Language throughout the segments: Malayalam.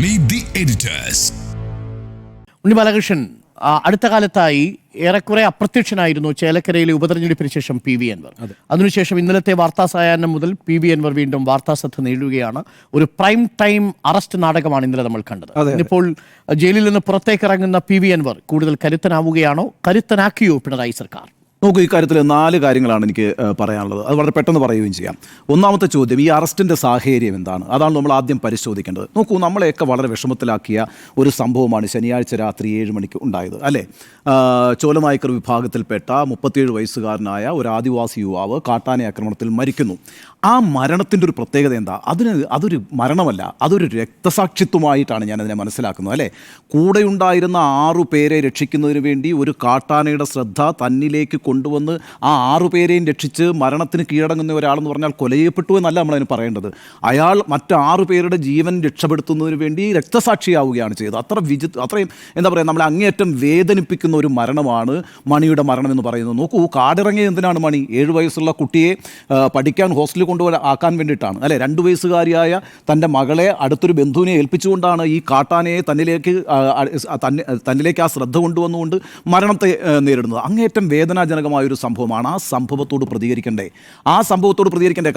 Meet the editors. ഉണ്ണി ബാലകൃഷ്ണൻ, അടുത്ത കാലത്തായി ഏറെക്കുറെ അപ്രത്യക്ഷനായിരുന്നു ചേലക്കരയിലെ ഉപതെരഞ്ഞെടുപ്പിന് ശേഷം പി.വി. അൻവർ. അതിനുശേഷം ഇന്നലത്തെ വാർത്താ സായാഹ്നം മുതൽ പി.വി. അൻവർ വീണ്ടും വാർത്താ ശ്രദ്ധ നേടുകയാണ്. ഒരു പ്രൈം ടൈം അറസ്റ്റ് നാടകമാണ് ഇന്നലെ നമ്മൾ കണ്ടത്. ഇപ്പോൾ ജയിലിൽ നിന്ന് പുറത്തേക്കിറങ്ങുന്ന പി.വി. അൻവർ കൂടുതൽ കരുത്തനാവുകയാണോ, കരുത്തനാക്കിയോ പിണറായി സർക്കാർ? നോക്കൂ, ഈ കാര്യത്തിൽ 4 കാര്യങ്ങളാണ് എനിക്ക് പറയാനുള്ളത്. അത് വളരെ പെട്ടെന്ന് പറയുകയും ചെയ്യാം. ഒന്നാമത്തെ ചോദ്യം, ഈ അറസ്റ്റിൻ്റെ സാഹചര്യം എന്താണ്? അതാണ് നമ്മൾ ആദ്യം പരിശോധിക്കേണ്ടത്. നോക്കൂ, നമ്മളെയൊക്കെ വളരെ വിഷമത്തിലാക്കിയ ഒരു സംഭവമാണ് ശനിയാഴ്ച രാത്രി 7 മണിക്ക് ഉണ്ടായത്, അല്ലേ? ചോലനായ്ക്കർ വിഭാഗത്തിൽപ്പെട്ട 37 വയസ്സുകാരനായ ഒരു ആദിവാസി യുവാവ് കാട്ടാന ആക്രമണത്തിൽ മരിക്കുന്നു. ആ മരണത്തിൻ്റെ ഒരു പ്രത്യേകത എന്താ? അതൊരു മരണമല്ല, അതൊരു രക്തസാക്ഷിത്വമായിട്ടാണ് ഞാനതിനെ മനസ്സിലാക്കുന്നത്, അല്ലേ? കൂടെയുണ്ടായിരുന്ന 6 പേരെ രക്ഷിക്കുന്നതിന് വേണ്ടി ഒരു കാട്ടാനയുടെ ശ്രദ്ധ തന്നിലേക്ക് കൊണ്ടുവന്ന് ആ 6 പേരെയും രക്ഷിച്ച് മരണത്തിന് കീഴടങ്ങുന്ന ഒരാളെന്ന് പറഞ്ഞാൽ കൊല ചെയ്യപ്പെട്ടു എന്നല്ല നമ്മളതിന് പറയേണ്ടത്. അയാൾ മറ്റ് 6 പേരുടെ ജീവൻ രക്ഷപ്പെടുത്തുന്നതിന് വേണ്ടി രക്തസാക്ഷിയാവുകയാണ് ചെയ്തത്. അത്രയും എന്താ പറയുക, നമ്മളെ അങ്ങേയറ്റം വേദനിപ്പിക്കുന്ന ഒരു മരണമാണ് മണിയുടെ മരണം എന്ന് പറയുന്നത്. നോക്കൂ, കാടിറങ്ങിയ എന്തിനാണ് മണി? 7 വയസ്സുള്ള കുട്ടിയെ പഠിക്കാൻ ഹോസ്റ്റലിൽ ആക്കാൻ വേണ്ടിയിട്ടാണ്, അല്ലേ? 2 വയസ്സുകാരിയായ തൻ്റെ മകളെ അടുത്തൊരു ബന്ധുവിനെ ഏൽപ്പിച്ചുകൊണ്ടാണ് ഈ കാട്ടാനയെ തന്നിലേക്ക് ആ ശ്രദ്ധ കൊണ്ടുവന്നുകൊണ്ട് മരണത്തെ നേരിടുന്നത്. അങ്ങേറ്റം വേദനാജനകമായൊരു സംഭവമാണ്. ആ സംഭവത്തോട് പ്രതികരിക്കണ്ടേ?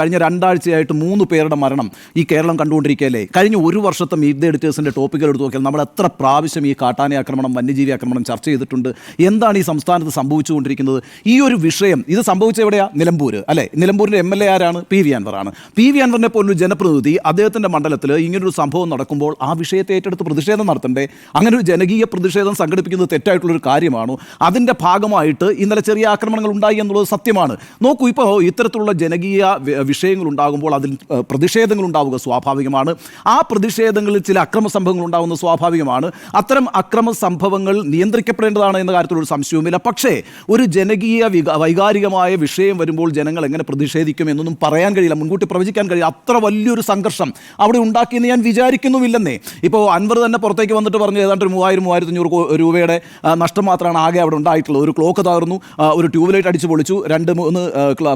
കഴിഞ്ഞ 2 ആഴ്ചയായിട്ട് 3 പേരുടെ മരണം ഈ കേരളം കണ്ടുകൊണ്ടിരിക്കുകയല്ലേ? കഴിഞ്ഞ 1 വർഷത്തെ മീറ്റ് ദ എഡിറ്റേഴ്സിൻ്റെ ടോപ്പിക്കുകൾ എടുത്ത് നോക്കിയാൽ നമ്മൾ എത്ര പ്രാവശ്യം ഈ കാട്ടാന ആക്രമണം, വന്യജീവി ആക്രമണം ചർച്ച ചെയ്തിട്ടുണ്ട്. എന്താണ് ഈ സംസ്ഥാനത്ത് സംഭവിച്ചുകൊണ്ടിരിക്കുന്നത്? ഈ ഒരു വിഷയം ഇത് സംഭവിച്ച എവിടെയാണ്? നിലമ്പൂർ, അല്ലേ? നിലമ്പൂരിൻ്റെ MLA ആരാണ്? പി.വി. അൻവറാണ്. പി.വി. അൻവറിനെ പോലൊരു ജനപ്രതിനിധി അദ്ദേഹത്തിൻ്റെ മണ്ഡലത്തിൽ ഇങ്ങനൊരു സംഭവം നടക്കുമ്പോൾ ആ വിഷയത്തെ ഏറ്റെടുത്ത് പ്രതിഷേധം നടത്തണ്ടേ? അങ്ങനെ ഒരു ജനകീയ പ്രതിഷേധം സംഘടിപ്പിക്കുന്നത് തെറ്റായിട്ടുള്ളൊരു കാര്യമാണോ? അതിൻ്റെ ഭാഗമായിട്ട് ഇന്നലെ ചെറിയ ആക്രമണങ്ങൾ ഉണ്ടായി എന്നുള്ളത് സത്യമാണ്. നോക്കൂ, ഇപ്പോൾ ഇത്തരത്തിലുള്ള ജനകീയ വിഷയങ്ങൾ ഉണ്ടാകുമ്പോൾ അതിൽ പ്രതിഷേധങ്ങൾ ഉണ്ടാവുക സ്വാഭാവികമാണ്. ആ പ്രതിഷേധങ്ങളിൽ ചില അക്രമ സംഭവങ്ങൾ ഉണ്ടാകുന്നത് സ്വാഭാവികമാണ്. അത്തരം അക്രമ സംഭവങ്ങൾ നിയന്ത്രിക്കപ്പെടേണ്ടതാണ് എന്ന കാര്യത്തിലൊരു സംശയവുമില്ല. പക്ഷേ ഒരു ജനകീയ വൈകാരികമായ വിഷയം വരുമ്പോൾ ജനങ്ങൾ എങ്ങനെ പ്രതിഷേധിക്കും എന്നൊന്നും പറയാൻ കഴിയില്ല, മുൻകൂട്ടി പ്രവചിക്കാൻ കഴിയില്ല. അത്ര വലിയൊരു സംഘർഷം അവിടെ ഉണ്ടാക്കിയെന്ന് ഞാൻ വിചാരിക്കുന്നുമില്ലെന്നേ. ഇപ്പോൾ അൻവർ തന്നെ പുറത്തേക്ക് വന്നിട്ട് പറഞ്ഞു ഏതാണ്ട് 3000-3500 രൂപയുടെ നഷ്ടം മാത്രമാണ് ആകെ അവിടെ ഉണ്ടായിട്ടുള്ളത്. ഒരു ക്ലോക്ക് തകർന്നു, ഒരു ട്യൂബ് ലൈറ്റ് അടിച്ച് പൊളിച്ചു, 2-3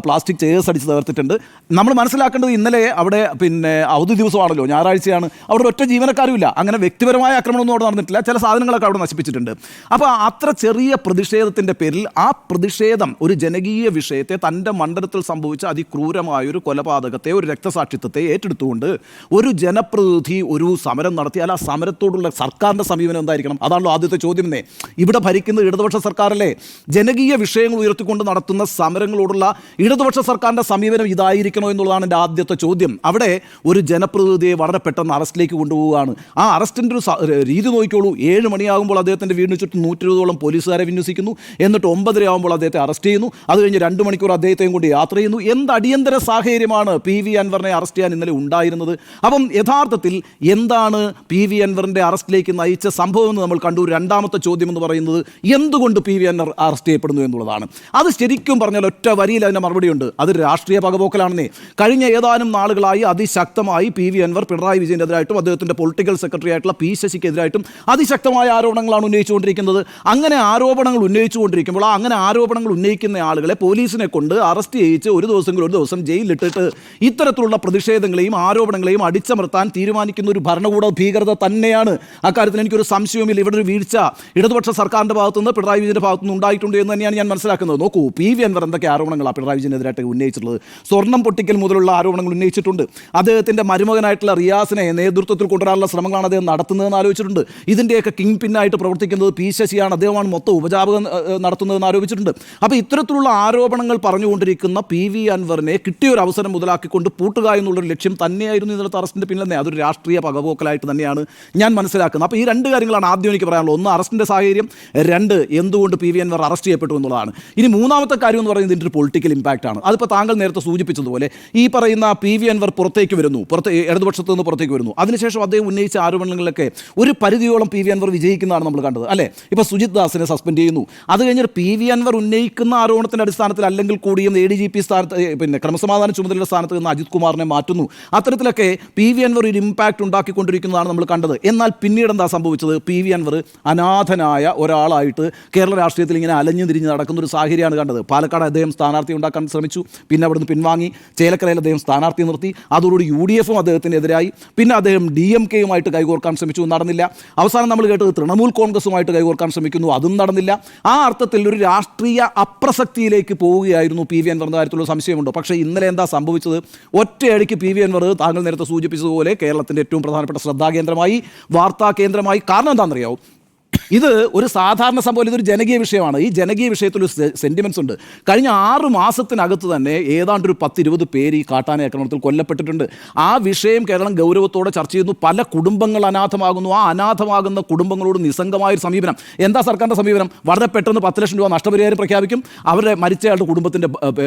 പ്ലാസ്റ്റിക് ചെയേഴ്സ് അടിച്ച് തകർത്തിട്ടുണ്ട്. നമ്മൾ മനസ്സിലാക്കേണ്ടത് ഇന്നലെ അവിടെ അവധി ദിവസമാണല്ലോ, ഞായറാഴ്ചയാണ്. അവിടെ ഒറ്റ ജീവനക്കാരും ഇല്ല. അങ്ങനെ വ്യക്തിപരമായ ആക്രമണമൊന്നും അവിടെ നടന്നിട്ടില്ല. ചില സാധനങ്ങളൊക്കെ അവിടെ നശിപ്പിച്ചിട്ടുണ്ട്. അപ്പോൾ അത്ര ചെറിയ പ്രതിഷേധത്തിൻ്റെ പേരിൽ ആ പ്രതിഷേധം ഒരു ജനകീയ വിഷയത്തെ, തൻ്റെ മണ്ഡലത്തിൽ സംഭവിച്ച അതിക്രൂരമായൊരു കൊലപാതകത്തെ, ഒരു രക്തസാക്ഷിത്വത്തെ ഏറ്റെടുത്തുകൊണ്ട് ഒരു ജനപ്രതിനിധി ഒരു സമരം നടത്തിയാൽ ആ സമരത്തോടുള്ള സർക്കാരിൻ്റെ സമീപനം എന്തായിരിക്കണം? അതാണല്ലോ ആദ്യത്തെ ചോദ്യം. ഇവിടെ ഭരിക്കുന്ന ഇടതുപക്ഷ സർക്കാരല്ലേ? ജനകീയ വിഷയങ്ങൾ ഉയർത്തിക്കൊണ്ട് നടത്തുന്ന സമരങ്ങളോടുള്ള ഇടതുപക്ഷ സർക്കാരിൻ്റെ സമീപനം ഇതായിരിക്കണോ എന്നുള്ളതാണ് എൻ്റെ ആദ്യത്തെ ചോദ്യം. അവിടെ ഒരു ജനപ്രതിനിധിയെ വളരെ പെട്ടെന്ന് അറസ്റ്റിലേക്ക് കൊണ്ടുപോവുകയാണ്. ആ അറസ്റ്റിൻ്റെ ഒരു രീതി നോക്കിക്കോളൂ. 7 മണിയാകുമ്പോൾ അദ്ദേഹത്തിൻ്റെ വീടിന് ചുറ്റും 120ഓളം പോലീസുകാരെ വിന്യസിക്കുന്നു. എന്നിട്ട് 9:30 ആകുമ്പോൾ അദ്ദേഹത്തെ അറസ്റ്റ് ചെയ്യുന്നു. അത് കഴിഞ്ഞ് 2 മണിക്കൂർ അദ്ദേഹത്തെയും കൊണ്ട് യാത്ര ചെയ്യുന്നു. എന്ത് അടിയന്തര സാഹചര്യമാണ് പി.വി. അൻവറിനെ അറസ്റ്റ് ചെയ്യാൻ ഇന്നലെ ഉണ്ടായിരുന്നത്? അപ്പം യഥാർത്ഥത്തിൽ എന്താണ് പി.വി. അൻവറിൻ്റെ അറസ്റ്റിലേക്ക് നയിച്ച സംഭവം എന്ന് നമ്മൾ കണ്ടു. രണ്ടാമത്തെ ചോദ്യം എന്ന് പറയുന്നത് എന്തുകൊണ്ട് പി.വി. അൻവർ അറസ്റ്റ് ചെയ്യപ്പെടുന്നു എന്നുള്ളതാണ്. അത് ശരിക്കും പറഞ്ഞാൽ ഒറ്റ വരിയിൽ അതിൻ്റെ മറുപടിയുണ്ട്. അത് രാഷ്ട്രീയ പകപോക്കലാണെന്നേ. കഴിഞ്ഞ ഏതാനും നാളുകളായി അതിശക്തമായി പി.വി. അൻവർ പിണറായി വിജയനെതിരായിട്ടും അദ്ദേഹത്തിൻ്റെ പൊളിറ്റിക്കൽ സെക്രട്ടറി ആയിട്ടുള്ള പി. ശശിക്കെതിരായിട്ടും അതിശക്തമായ ആരോപണങ്ങളാണ് ഉന്നയിച്ചുകൊണ്ടിരിക്കുന്നത്. അങ്ങനെ ആരോപണങ്ങൾ ഉന്നയിച്ചുകൊണ്ടിരിക്കുമ്പോൾ അങ്ങനെ ആരോപണങ്ങൾ ഉന്നയിക്കുന്ന ആളുകളെ പോലീസിനെ കൊണ്ട് അറസ്റ്റ് ചെയ്യിച്ച് ഒരു ദിവസം ജയിലിലിട്ടിട്ട് ഇത്തരത്തിലുള്ള പ്രതിഷേധങ്ങളെയും ആരോപണങ്ങളെയും അടിച്ചമർത്താൻ തീരുമാനിക്കുന്ന ഒരു ഭരണകൂട ഭീകരത തന്നെയാണ്. അക്കാര്യത്തിൽ എനിക്കൊരു സംശയവുമില്ല. ഇവിടെ ഒരു വീഴ്ച ഇടതുപക്ഷ സർക്കാരിൻ്റെ ഭാഗത്തുനിന്ന്, പിണറായി വിജയൻ്റെ ഭാഗത്തുനിന്ന് ഉണ്ടായിട്ടുണ്ട് എന്ന് തന്നെയാണ് ഞാൻ മനസ്സിലാക്കുന്നത്. നോക്കൂ, പി.വി. അൻവർ എന്തൊക്കെ ആരോപണങ്ങളാണ് പിണറായി വിജയനെതിരായിട്ട് ഉന്നയിച്ചിട്ടുള്ളത്? സ്വർണ്ണം പൊട്ടിക്കൽ മുതലുള്ള ആരോപണങ്ങൾ ഉന്നയിച്ചിട്ടുണ്ട്. അദ്ദേഹത്തിൻ്റെ മരുമകനായിട്ടുള്ള റിയാസിനെ നേതൃത്വത്തിൽ കൊണ്ടുവരാനുള്ള ശ്രമങ്ങളാണ് അദ്ദേഹം നടത്തുന്നതെന്ന് ആലോചിച്ചിട്ടുണ്ട്. ഇതിൻ്റെയൊക്കെ കിങ് പിന്നായിട്ട് പ്രവർത്തിക്കുന്നത് പി. ശശിയാണ്. അദ്ദേഹമാണ് മൊത്തം ഉപജാപകം നടത്തുന്നതെന്ന് ആരോപിച്ചിട്ടുണ്ട്. അപ്പോൾ ഇത്തരത്തിലുള്ള ആരോപണങ്ങൾ പറഞ്ഞുകൊണ്ടിരിക്കുന്ന പി.വി. അൻവറിനെ കിട്ടിയൊരു അവസരം മുതലാക്കിക്കൊണ്ട് പൂട്ടുക എന്നുള്ളൊരു ലക്ഷ്യം തന്നെയായിരുന്നു ഇന്നലത്തെ അറസ്റ്റിൻ്റെ പിന്നിൽ. അതൊരു രാഷ്ട്രീയ പകപോക്കലായിട്ട് തന്നെയാണ് ഞാൻ മനസ്സിലാക്കുന്നത്. അപ്പോൾ ഈ 2 കാര്യങ്ങളാണ് ആദ്യം എനിക്ക് പറയാനുള്ളത്. ഒന്ന്, അറസ്റ്റിൻ്റെ സാഹചര്യം. 2, എന്തുകൊണ്ട് പി.വി. അൻവർ അറസ്റ്റ് ചെയ്യപ്പെട്ടു എന്നുള്ളതാണ്. ഇനി മൂന്നാമത്തെ കാര്യം എന്ന് പറയുന്നത് ഇതിൻ്റെ ഒരു പൊളിറ്റിക്കൽ ഇമ്പാക്റ്റ് ആണ്. അതിപ്പോൾ താങ്കൾ നേരത്തെ സൂചിപ്പിച്ചതുപോലെ ഈ പറയുന്ന പി.വി. അൻവർ പുറത്തേക്ക് വരുന്നു, ഇടതുപക്ഷത്ത് നിന്ന് പുറത്തേക്ക് വരുന്നു. അതിനുശേഷം അദ്ദേഹം ഉന്നയിച്ച ആരോപണങ്ങളിലൊക്കെ ഒരു പരിധിയോളം പി.വി. അൻവർ വിജയിക്കുന്നതാണ് നമ്മൾ കണ്ടത്, അല്ലേ? ഇപ്പോൾ സുജിത് ദാസിനെ സസ്പെൻഡ് ചെയ്യുന്നു. അത് കഴിഞ്ഞിട്ട് പി.വി. അൻവർ ഉന്നയിക്കുന്ന ആരോപണത്തിൻ്റെ അടിസ്ഥാനത്തിൽ അല്ലെങ്കിൽ കൂടിയും ADGP സ്ഥാനത്ത്, ക്രമസമാധാന ചുമതലയുടെ സ്ഥാനത്ത് നിന്ന് അജിത് കുമാറിനെ മാറ്റുന്നു. അത്തരത്തിലൊക്കെ പി.വി. അൻവർ ഒരു ഇമ്പാക്റ്റ് ഉണ്ടാക്കിക്കൊണ്ടിരിക്കുന്നതാണ് നമ്മൾ കണ്ടത്. എന്നാൽ പിന്നീട് എന്താ സംഭവിച്ചത്? പി.വി. അൻവർ അനാഥനായ ഒരാളായിട്ട് കേരള രാഷ്ട്രീയത്തിൽ ഇങ്ങനെ അലഞ്ഞു തിരിഞ്ഞ് നടക്കുന്ന ഒരു സാഹചര്യമാണ് കണ്ടത്. പാലക്കാട് അദ്ദേഹം സ്ഥാനാർത്ഥി ഉണ്ടാക്കാൻ ശ്രമിച്ചു, പിന്നെ അവിടുന്ന് പിൻവാങ്ങി. ചേലക്കരയിൽ അദ്ദേഹം സ്ഥാനാർത്ഥി നിർത്തി, അതോടുകൂടി UDF അദ്ദേഹത്തിനെതിരായി. പിന്നെ അദ്ദേഹം DMK-യുമായിട്ട് കൈകോർക്കാൻ ശ്രമിച്ചു, നടന്നില്ല. അവസാനം നമ്മൾ കേട്ടത് തൃണമൂൽ കോൺഗ്രസുമായിട്ട് കൈകോർക്കാൻ ശ്രമിക്കുന്നു, അതും നടന്നില്ല. ആ അർത്ഥത്തിൽ ഒരു രാഷ്ട്രീയ അപ്രസക്തിയിലേക്ക് പോവുകയായിരുന്നു PV അൻവറിന്റെ കാര്യത്തിലുള്ള സംശയമുണ്ടോ? പക്ഷേ ഇന്നലെ എന്താ സംഭവിച്ചത്? ഒറ്റയടിക്ക് PV അൻവർ താങ്കൾ നേരത്തെ സൂചിപ്പിച്ചതുപോലെ കേരളത്തിൻ്റെ ഏറ്റവും പ്രധാനപ്പെട്ട ശ്രദ്ധാകേന്ദ്രമായി, വാർത്താ കേന്ദ്രമായി. കാരണം എന്താണെന്നറിയാമോ? ഇത് ഒരു സാധാരണ സംഭവം, ഇതൊരു ജനകീയ വിഷയമാണ്. ഈ ജനകീയ വിഷയത്തിൽ ഒരു സെൻറ്റിമെൻറ്റ്സ് ഉണ്ട്. കഴിഞ്ഞ 6 മാസത്തിനകത്ത് തന്നെ ഏതാണ്ട് ഒരു 10-20 പേര് ഈ കാട്ടാന ആക്രമണത്തിൽ കൊല്ലപ്പെട്ടിട്ടുണ്ട്. ആ വിഷയം കേരളം ഗൗരവത്തോടെ ചർച്ച ചെയ്യുന്നു. പല കുടുംബങ്ങൾ അനാഥമാകുന്നു. ആ അനാഥമാകുന്ന കുടുംബങ്ങളോട് നിസ്സംഗമായൊരു സമീപനം. എന്താ സർക്കാരിൻ്റെ സമീപനം? വളരെ പെട്ടെന്ന് 10 ലക്ഷം രൂപ നഷ്ടപരിഹാരം പ്രഖ്യാപിക്കും, അവരുടെ മരിച്ചയാളുടെ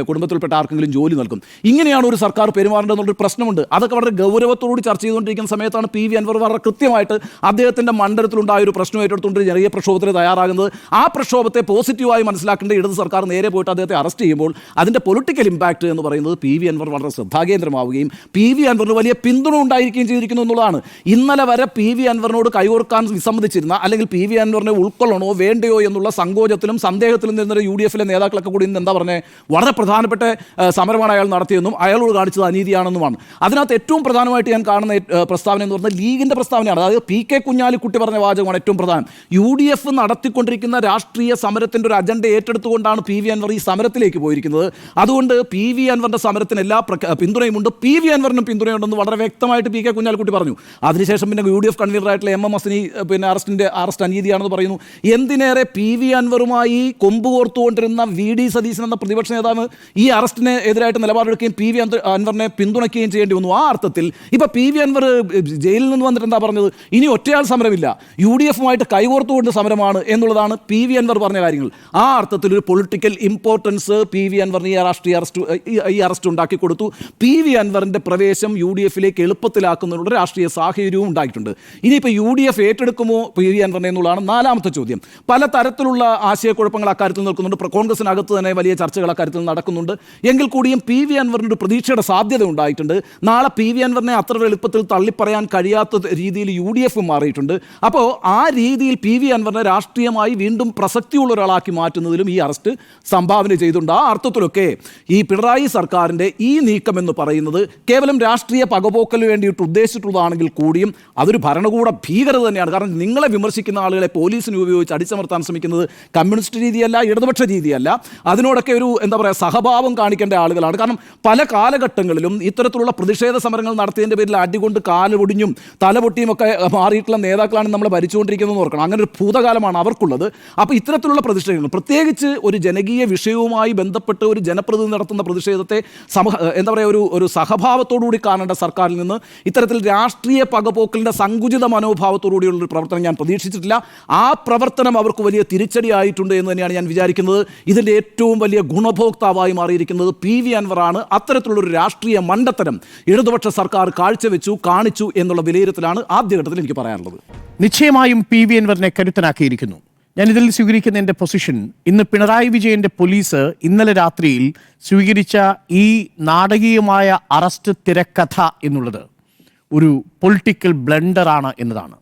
കുടുംബത്തിൽപ്പെട്ട ആർക്കെങ്കിലും ജോലി നൽകും. ഇങ്ങനെയാണ് ഒരു സർക്കാർ പെരുമാറേണ്ടതെന്നുള്ളൊരു പ്രശ്നമുണ്ട്. അതൊക്കെ വളരെ ഗൗരവത്തോടുകൂടി ചർച്ച ചെയ്തുകൊണ്ടിരിക്കുന്ന സമയത്താണ് PV അൻവർ വളരെ കൃത്യമായിട്ട് അദ്ദേഹത്തിൻ്റെ മണ്ഡലത്തിലുണ്ടായ ഒരു പ്രശ്നം ഏറ്റെടുത്തുകൊണ്ട് ചെറിയ പ്രക്ഷോഭത്തിന് തയ്യാറാകുന്നത്. ആ പ്രക്ഷോഭത്തെ പോസിറ്റീവായി മനസ്സിലാക്കേണ്ട ഇടത് സർക്കാർ നേരെ പോയിട്ട് അദ്ദേഹത്തെ അറസ്റ്റ് ചെയ്യുമ്പോൾ അതിൻ്റെ പൊളിറ്റിക്കൽ ഇമ്പാക്റ്റ് എന്ന് പറയുന്നത് PV അൻവർ വളരെ ശ്രദ്ധാകേന്ദ്രമാവുകയും PV അൻവറിന് വലിയ പിന്തുണ ഉണ്ടായിരിക്കുകയും ചെയ്തിരിക്കുന്നു എന്നുള്ളതാണ്. ഇന്നലെ വരെ PV അൻവറിനോട് കൈകോർക്കാൻ വിസമ്മതിച്ചിരുന്ന, അല്ലെങ്കിൽ PV അൻവറിനെ ഉൾക്കൊള്ളണോ വേണ്ടയോ എന്നുള്ള സങ്കോചത്തിലും സന്ദേഹത്തിലും നിന്നൊരു UDF-ലെ നേതാക്കളൊക്കെ കൂടി ഇന്ന് എന്താ പറഞ്ഞത്? വളരെ പ്രധാനപ്പെട്ട സമരമാണ് അയാൾ നടത്തിയെന്നും അയാളോട് കാണിച്ചത് അനീതിയാണെന്നുമാണ്. അതിനകത്ത് ഏറ്റവും പ്രധാനമായിട്ട് ഞാൻ കാണുന്ന പ്രസ്താവന എന്ന് പറഞ്ഞാൽ ലീഗിൻ്റെ പ്രസ്താവനയാണ്. അതായത് PK കുഞ്ഞാലിക്കുട്ടി പറഞ്ഞ വാചകമാണ് ഏറ്റവും പ്രധാനം. UDF നടത്തിക്കൊണ്ടിരിക്കുന്ന രാഷ്ട്രീയ സമരത്തിൻ്റെ ഒരു അജണ്ട ഏറ്റെടുത്തുകൊണ്ടാണ് PV അൻവർ ഈ സമരത്തിലേക്ക് പോയിരിക്കുന്നത്. അതുകൊണ്ട് PV അൻവറിൻ്റെ സമരത്തിന് എല്ലാ പിന്തുണയുമുണ്ട്, PV അൻവറിനും പിന്തുണയുണ്ടെന്ന് വളരെ വ്യക്തമായിട്ട് PK കുഞ്ഞാലിക്കുട്ടി പറഞ്ഞു. അതിനുശേഷം പിന്നെ UDF കൺവീനറായിട്ടുള്ള MM ഹസനി പിന്നെ അറസ്റ്റ് അനീതിയാണെന്ന് പറയുന്നു. എന്തിനേറെ PV അൻവറുമായി കൊമ്പ് കോർത്തുകൊണ്ടിരുന്ന VD സതീശൻ എന്ന പ്രതിപക്ഷ നേതാവ് ഈ അറസ്റ്റിന് എതിരായിട്ട് നിലപാടെടുക്കുകയും PV അൻവറിനെ പിന്തുണയ്ക്കുകയും ചെയ്യേണ്ടി വന്നു. ആ അർത്ഥത്തിൽ ഇപ്പോൾ PV അൻവർ ജയിലിൽ നിന്ന് വന്നിട്ട് എന്താ പറഞ്ഞത്? ഇനി ഒറ്റയാൾ സമരമില്ല, UDF-ഉമായിട്ട് കൈകോർത്തുകൊണ്ട് സമരമാണ് എന്നുള്ളതാണ് PV അൻവർ പറഞ്ഞ കാര്യങ്ങൾ. ആ അർത്ഥത്തിൽ ഒരു പൊളിറ്റിക്കൽ ഇമ്പോർട്ടൻസ് PV അൻവറിന് ഈ അറസ്റ്റ് ഉണ്ടാക്കി കൊടുത്തു. PV അൻവറിൻ്റെ പ്രവേശം UDF-ലേക്ക് എളുപ്പത്തിലാക്കുന്നതിനുള്ള രാഷ്ട്രീയ സാഹചര്യവും ഉണ്ടായിട്ടുണ്ട്. ഇനിയിപ്പോൾ UDF ഏറ്റെടുക്കുമോ PV അൻവറിനെ എന്നുള്ളതാണ് 4ാമത്തെ ചോദ്യം. പല തരത്തിലുള്ള ആശയക്കുഴപ്പങ്ങൾ അക്കാര്യത്തിൽ നിൽക്കുന്നുണ്ട്. കോൺഗ്രസിനകത്ത് തന്നെ വലിയ ചർച്ചകൾ അക്കാര്യത്തിൽ നടക്കുന്നുണ്ട്. എങ്കിൽ കൂടിയും PV അൻവറിൻ്റെ ഒരു പ്രതീക്ഷയുടെ സാധ്യത ഉണ്ടായിട്ടുണ്ട്. നാളെ PV അൻവറിനെ അത്ര എളുപ്പത്തിൽ തള്ളിപ്പറയാൻ കഴിയാത്ത രീതിയിൽ UDF മാറിയിട്ടുണ്ട്. അപ്പോൾ ആ രീതിയിൽ PV അൻവറിനെ രാഷ്ട്രീയമായി വീണ്ടും പ്രസക്തിയുള്ള ഒരാളാക്കി മാറ്റുന്നതിലും ഈ അറസ്റ്റ് സംഭാവന ചെയ്തിട്ടുണ്ട്. ആ അർത്ഥത്തിലൊക്കെ ഈ പിണറായി സർക്കാരിൻ്റെ ഈ നീക്കം എന്ന് പറയുന്നത് കേവലം രാഷ്ട്രീയ പകപോക്കലിന് വേണ്ടിയിട്ട് ഉദ്ദേശിച്ചിട്ടുള്ളതാണെങ്കിൽ കൂടിയും അതൊരു ഭരണകൂട ഭീകരത തന്നെയാണ്. കാരണം നിങ്ങളെ വിമർശിക്കുന്ന ആളുകളെ പോലീസിനെ ഉപയോഗിച്ച് അടിച്ചമർത്താൻ ശ്രമിക്കുന്നത് കമ്മ്യൂണിസ്റ്റ് രീതിയല്ല, ഇടതുപക്ഷ രീതിയല്ല. അതിനോടൊക്കെ ഒരു എന്താ പറയുക സഹഭാവം കാണിക്കേണ്ട ആളുകളാണ്. കാരണം പല കാലഘട്ടങ്ങളിലും ഇത്തരത്തിലുള്ള പ്രതിഷേധ സമരങ്ങൾ നടത്തിയതിൻ്റെ പേരിൽ അടികൊണ്ട് കാല് പൊടിഞ്ഞും തല പൊട്ടിയും ഒക്കെ മാറിയിട്ടുള്ള നേതാക്കളാണ് നമ്മൾ ഭരിച്ചുകൊണ്ടിരിക്കുന്നതെന്ന് ഓർക്കണം. അങ്ങനെ ഒരു ഭൂതകാലമാണ് അവർക്കുള്ളത്. അപ്പോൾ ഇത്തരത്തിലുള്ള പ്രതിഷേധങ്ങൾ, പ്രത്യേകിച്ച് ഒരു ജനകീയ വിഷയവുമായി ബന്ധപ്പെട്ട് ഒരു ജനപ്രതിനിധി നടത്തുന്ന പ്രതിഷേധത്തെ എന്താ പറയുക ഒരു സഹഭാവത്തോടുകൂടി കാണേണ്ട സർക്കാരിൽ നിന്ന് ഇത്തരത്തിൽ രാഷ്ട്രീയ പകപോക്കലിൻ്റെ സങ്കുചിത മനോഭാവത്തോടുകൂടിയുള്ളൊരു പ്രവർത്തനം ഞാൻ പ്രതീക്ഷിച്ചിട്ടില്ല. ആ പ്രവർത്തനം അവർക്ക് വലിയ തിരിച്ചടിയായിട്ടുണ്ട് എന്ന് തന്നെയാണ് ഞാൻ വിചാരിക്കുന്നത്. ഇതിൻ്റെ ഏറ്റവും വലിയ ഗുണഭോക്താവായി മാറിയിരിക്കുന്നത് PV അൻവറാണ്. അത്തരത്തിലുള്ളൊരു രാഷ്ട്രീയ മണ്ടത്തരം ഇടതുപക്ഷ സർക്കാർ കാണിച്ചു എന്നുള്ള വിലയിരുത്തലാണ് ആദ്യഘട്ടത്തിൽ എനിക്ക് പറയാനുള്ളത്. നിശ്ചയമായും PV അൻവറിനെ കരുത്തനാക്കിയിരിക്കുന്നു. ഞാനിതിൽ സ്വീകരിക്കുന്ന എൻ്റെ പൊസിഷൻ, ഇന്ന് പിണറായി വിജയൻ്റെ പോലീസ് ഇന്നലെ രാത്രിയിൽ സ്വീകരിച്ച ഈ നാടകീയമായ അറസ്റ്റ് തിരക്കഥ എന്നുള്ളത് ഒരു പൊളിറ്റിക്കൽ ബ്ലണ്ടറാണ് എന്നതാണ്.